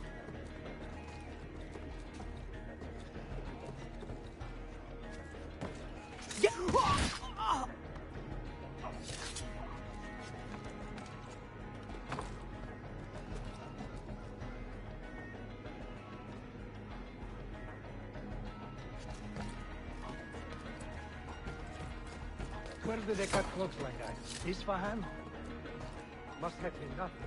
Where do they cut clothes like that? Isfahan? Must have been nothing.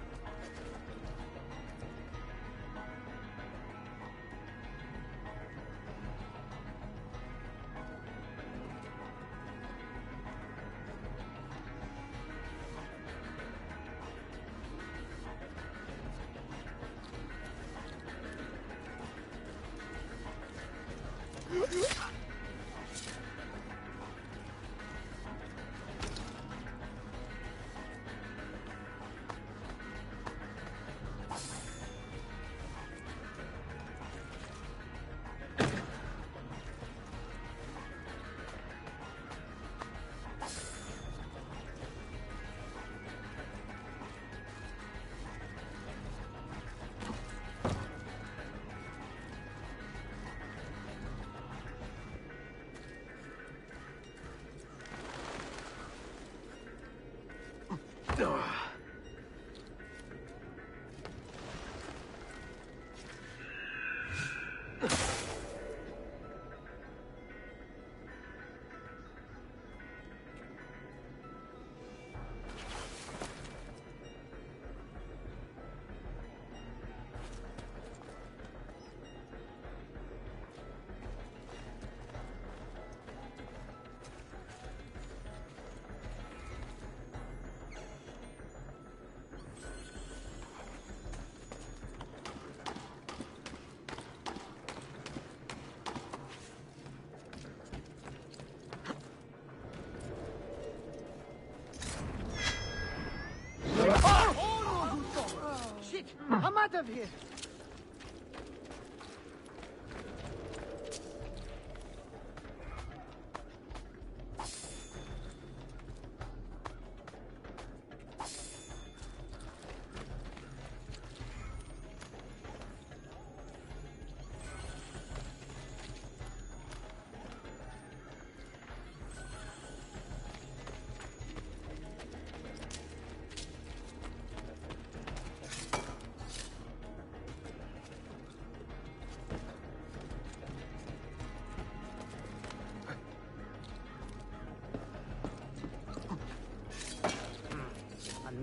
Shit! I'm out of here!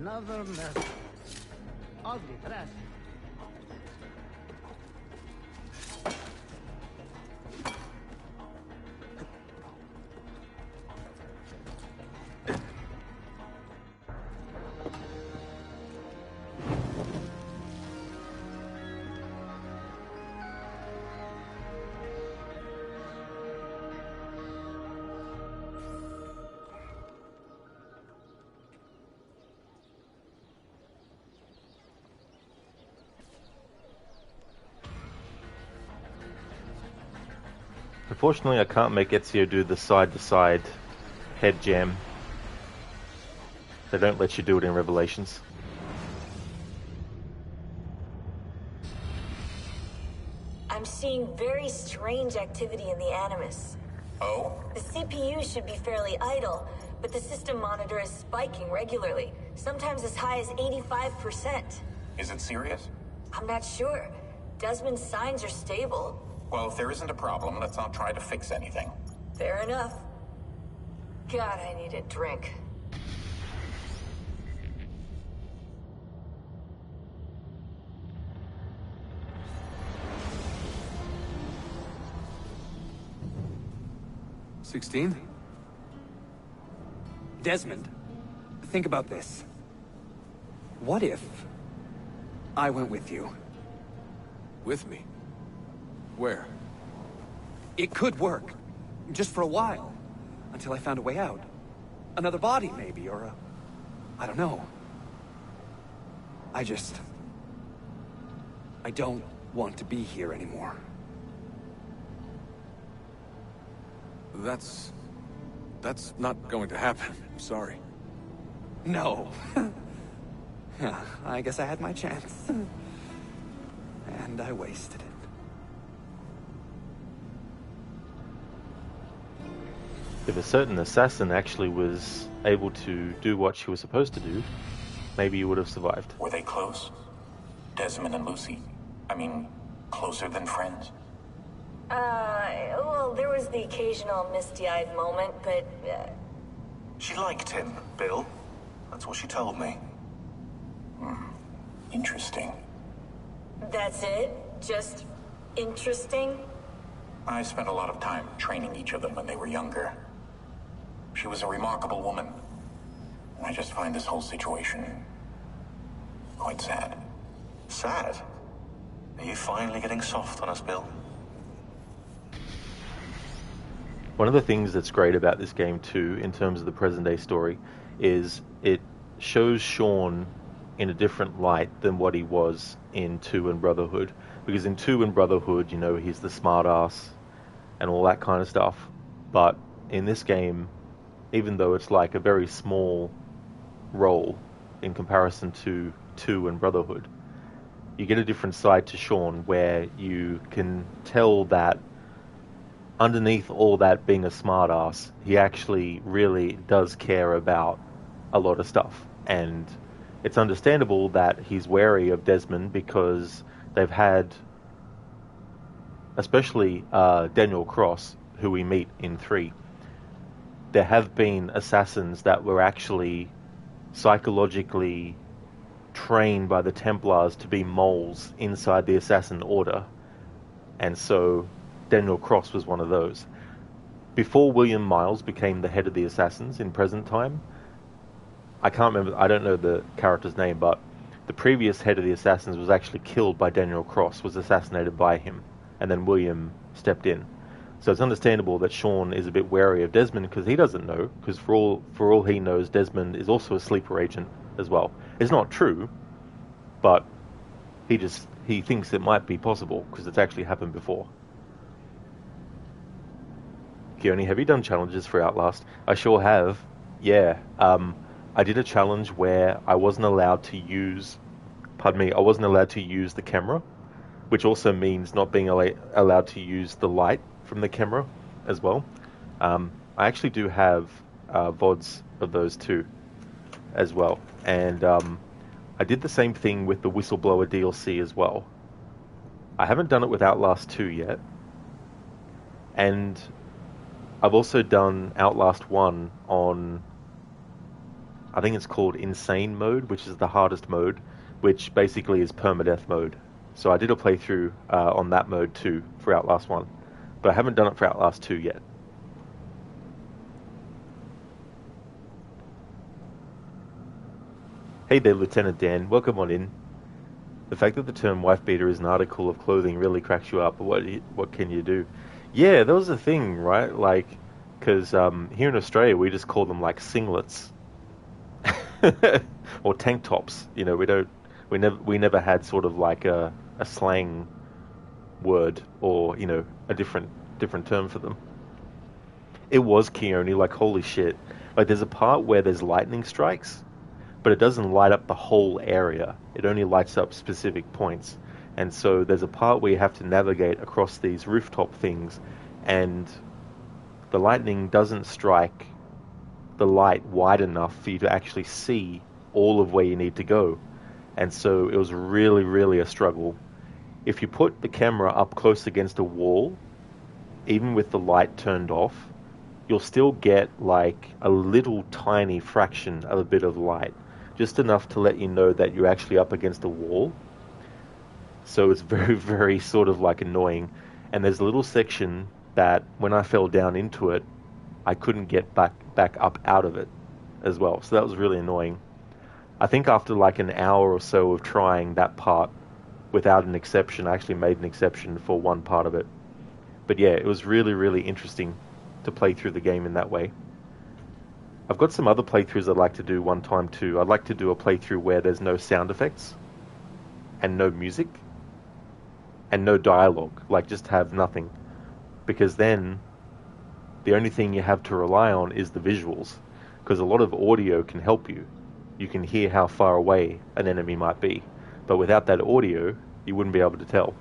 Another mess. Ugly dress. Unfortunately, I can't make Ezio do the side-to-side head jam. They don't let you do it in Revelations. I'm seeing very strange activity in the Animus. Oh? The CPU should be fairly idle, but the system monitor is spiking regularly, sometimes as high as 85%. Is it serious? I'm not sure. Desmond's signs are stable. Well, if there isn't a problem, let's not try to fix anything. Fair enough. God, I need a drink. $16? Desmond, think about this. What if I went with you? With me? Where? It could work. Just for a while. Until I found a way out. Another body, maybe, or I don't know. I don't want to be here anymore. That's not going to happen. I'm sorry. No. I guess I had my chance. And I wasted it. If a certain assassin actually was able to do what she was supposed to do, maybe you would have survived. Were they close? Desmond and Lucy? I mean, closer than friends? Well, there was the occasional misty-eyed moment, but, She liked him, Bill. That's what she told me. Interesting. that's it? Just interesting? I spent a lot of time training each of them when they were younger. She was a remarkable woman. I just find this whole situation quite sad. Sad? Are you finally getting soft on us, Bill? One of the things that's great about this game too, in terms of the present day story, is it shows Sean in a different light than what he was in 2 and Brotherhood. Because in 2 and Brotherhood, you know, he's the smartass and all that kind of stuff. But in this game, even though it's like a very small role in comparison to 2 and Brotherhood, you get a different side to Sean where you can tell that underneath all that being a smartass, he actually really does care about a lot of stuff. And it's understandable that he's wary of Desmond because they've had, especially Daniel Cross, who we meet in 3, there have been assassins that were actually psychologically trained by the Templars to be moles inside the Assassin Order. And so Daniel Cross was one of those. Before William Miles became the head of the Assassins in present time, I can't remember, I don't know the character's name, but the previous head of the Assassins was actually killed by Daniel Cross, was assassinated by him, and then William stepped in. So it's understandable that Sean is a bit wary of Desmond because he doesn't know, because for all he knows, Desmond is also a sleeper agent as well. It's not true, but he thinks it might be possible because it's actually happened before. Keone, have you done challenges for Outlast? I sure have. Yeah. I did a challenge where I wasn't allowed to use the camera, which also means not being allowed to use the light from the camera as well. I actually do have VODs of those too as well. And I did the same thing with the Whistleblower DLC as well. I haven't done it with Outlast 2 yet. And I've also done Outlast 1 on, I think it's called Insane Mode, which is the hardest mode, which basically is permadeath mode. So I did a playthrough on that mode too for Outlast 1, but I haven't done it for Outlast 2 yet. Hey there, Lieutenant Dan. Welcome on in. The fact that the term wife beater is an article of clothing really cracks you up. What can you do? Yeah, that was the thing, right? Like, because here in Australia we just call them like singlets or tank tops. You know, we never had sort of like a slang word or, you know, a different different term for them. It was Keone, like holy shit. Like there's a part where there's lightning strikes, but it doesn't light up the whole area. It only lights up specific points. And so there's a part where you have to navigate across these rooftop things, and the lightning doesn't strike the light wide enough for you to actually see all of where you need to go. And so it was really, really a struggle. If you put the camera up close against a wall, even with the light turned off, you'll still get like a little tiny fraction of a bit of light, just enough to let you know that you're actually up against a wall. So it's very, very sort of like annoying. And there's a little section that when I fell down into it, I couldn't get back up out of it as well. So that was really annoying. I think after like an hour or so of trying that part without an exception, I actually made an exception for one part of it. But yeah, it was really, really interesting to play through the game in that way. I've got some other playthroughs I'd like to do one time too. I'd like to do a playthrough where there's no sound effects and no music and no dialogue, like just have nothing. Because then the only thing you have to rely on is the visuals, because a lot of audio can help you. You can hear how far away an enemy might be, but without that audio, you wouldn't be able to tell.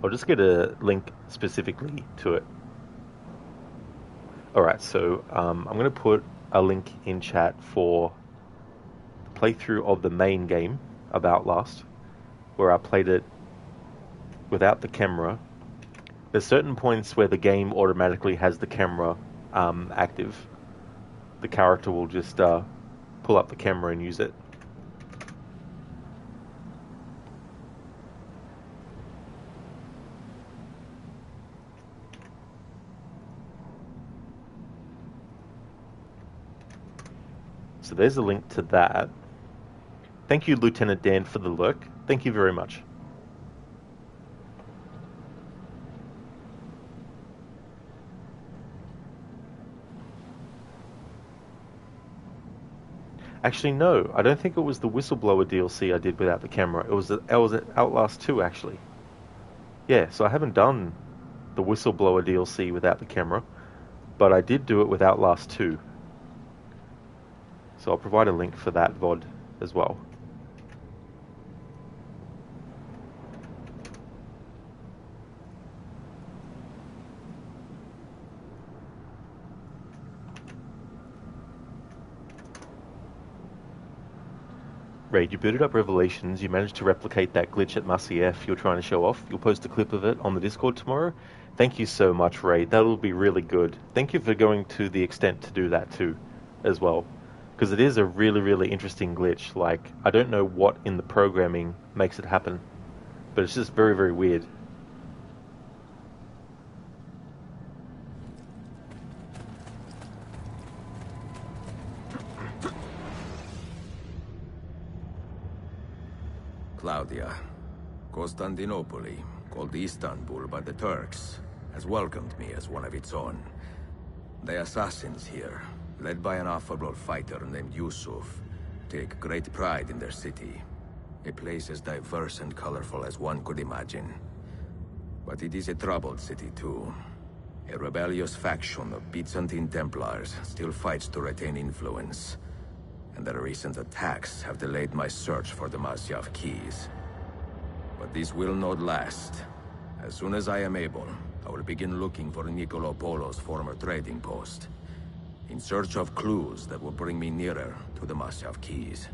I'll just get a link specifically to it. Alright, so I'm going to put a link in chat for the playthrough of the main game of Outlast, where I played it without the camera. There's certain points where the game automatically has the camera active. The character will just pull up the camera and use it. So there's a link to that. Thank you, Lieutenant Dan, for the lurk. Thank you very much. Actually, no. I don't think it was the Whistleblower DLC I did without the camera. It was at Outlast 2, actually. Yeah, so I haven't done the Whistleblower DLC without the camera, but I did do it with Outlast 2. So I'll provide a link for that VOD as well. Raid, you booted up Revelations, you managed to replicate that glitch at Masyaf you're trying to show off. You'll post a clip of it on the Discord tomorrow. Thank you so much, Raid. That'll be really good. Thank you for going to the extent to do that too, as well. Because it is a really, really interesting glitch. Like, I don't know what in the programming makes it happen, but it's just very, very weird. Claudia, Constantinople, called Istanbul by the Turks, has welcomed me as one of its own. The assassins here, led by an affable fighter named Yusuf, take great pride in their city. A place as diverse and colorful as one could imagine. But it is a troubled city too. A rebellious faction of Byzantine Templars still fights to retain influence. And the recent attacks have delayed my search for the Masyaf keys. But this will not last. As soon as I am able, I will begin looking for Nicolo Polo's former trading post, in search of clues that will bring me nearer to the Masyaf keys.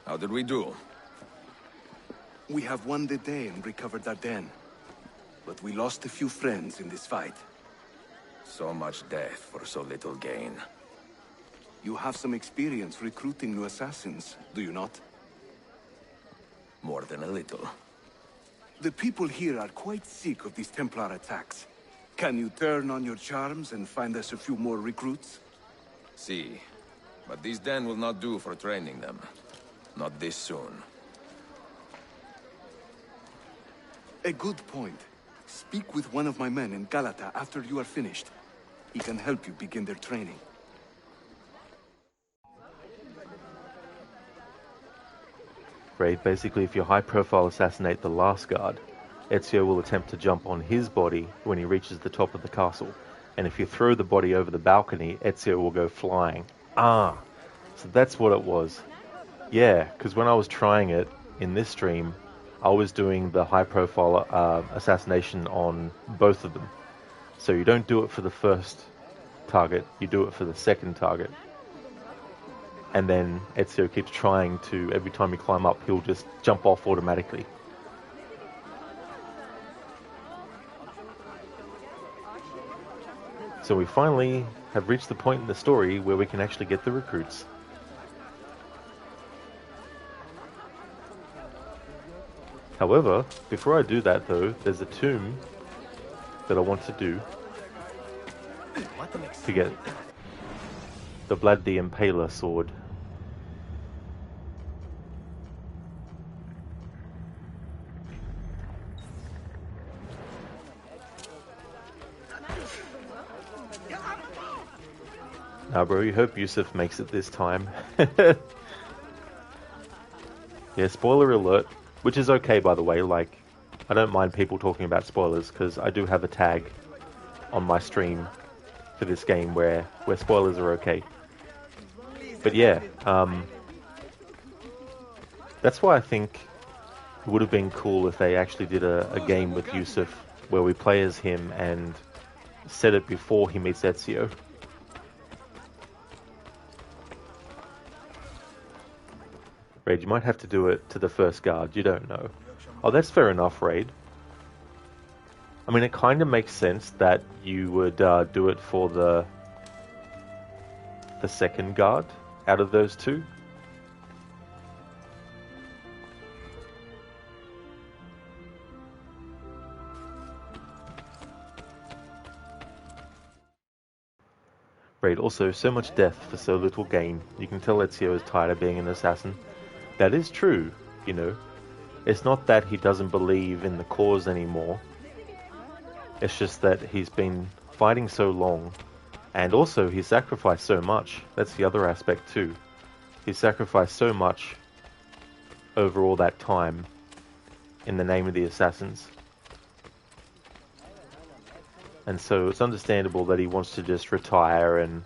How did we do? We have won the day and recovered Ardennes. But we lost a few friends in this fight. So much death for so little gain. You have some experience recruiting new assassins, do you not? More than a little. The people here are quite sick of these Templar attacks. Can you turn on your charms and find us a few more recruits? See, but this den will not do for training them. Not this soon. A good point. Speak with one of my men in Galata after you are finished. He can help you begin their training. Right, basically if you high-profile assassinate the last guard, Ezio will attempt to jump on his body when he reaches the top of the castle. And if you throw the body over the balcony, Ezio will go flying. Ah, so that's what it was. Yeah, because when I was trying it in this stream, I was doing the high-profile assassination on both of them. So you don't do it for the first target, you do it for the second target. And then Ezio keeps trying to, every time you climb up, he'll just jump off automatically. So we finally have reached the point in the story where we can actually get the recruits. However, before I do that though, there's a tomb that I want to do to get the Vlad the Impaler sword. Now bro, you hope Yusuf makes it this time. Yeah, spoiler alert, which is okay by the way, like, I don't mind people talking about spoilers because I do have a tag on my stream for this game where spoilers are okay. But yeah, that's why I think it would have been cool if they actually did a game with Yusuf where we play as him and set it before he meets Ezio. Raid, you might have to do it to the first guard, you don't know. Oh, that's fair enough, Raid. I mean, it kind of makes sense that you would do it for the second guard out of those two. Raid, also, so much death for so little gain. You can tell Ezio is tired of being an assassin. That is true, you know. It's not that he doesn't believe in the cause anymore. It's just that he's been fighting so long, and also he sacrificed so much. That's the other aspect too. He sacrificed so much over all that time in the name of the assassins. And so it's understandable that he wants to just retire and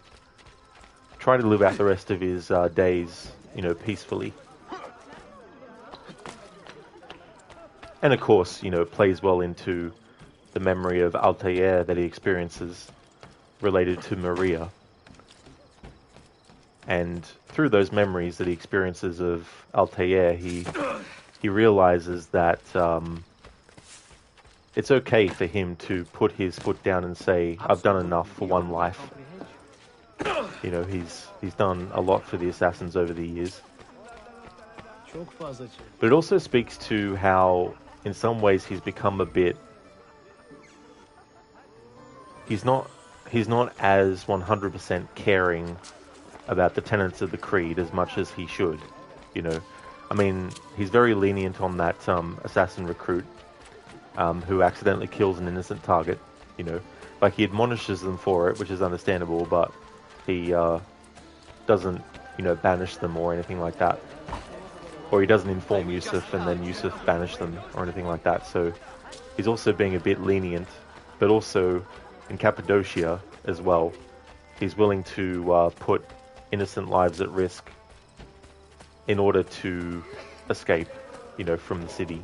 try to live out the rest of his days, you know, peacefully. And of course, you know, it plays well into the memory of Altair that he experiences related to Maria. And through those memories that he experiences of Altair, he realizes that it's okay for him to put his foot down and say, I've done enough for one life. You know, he's done a lot for the assassins over the years. But it also speaks to how, in some ways, he's become a bit... He's not as 100% caring about the tenets of the creed as much as he should, you know. I mean, he's very lenient on that assassin recruit who accidentally kills an innocent target, you know. Like, he admonishes them for it, which is understandable, but he doesn't, you know, banish them or anything like that. Or he doesn't inform Yusuf and then Yusuf banish them or anything like that. So he's also being a bit lenient, but also in Cappadocia as well, he's willing to put innocent lives at risk in order to escape, you know, from the city.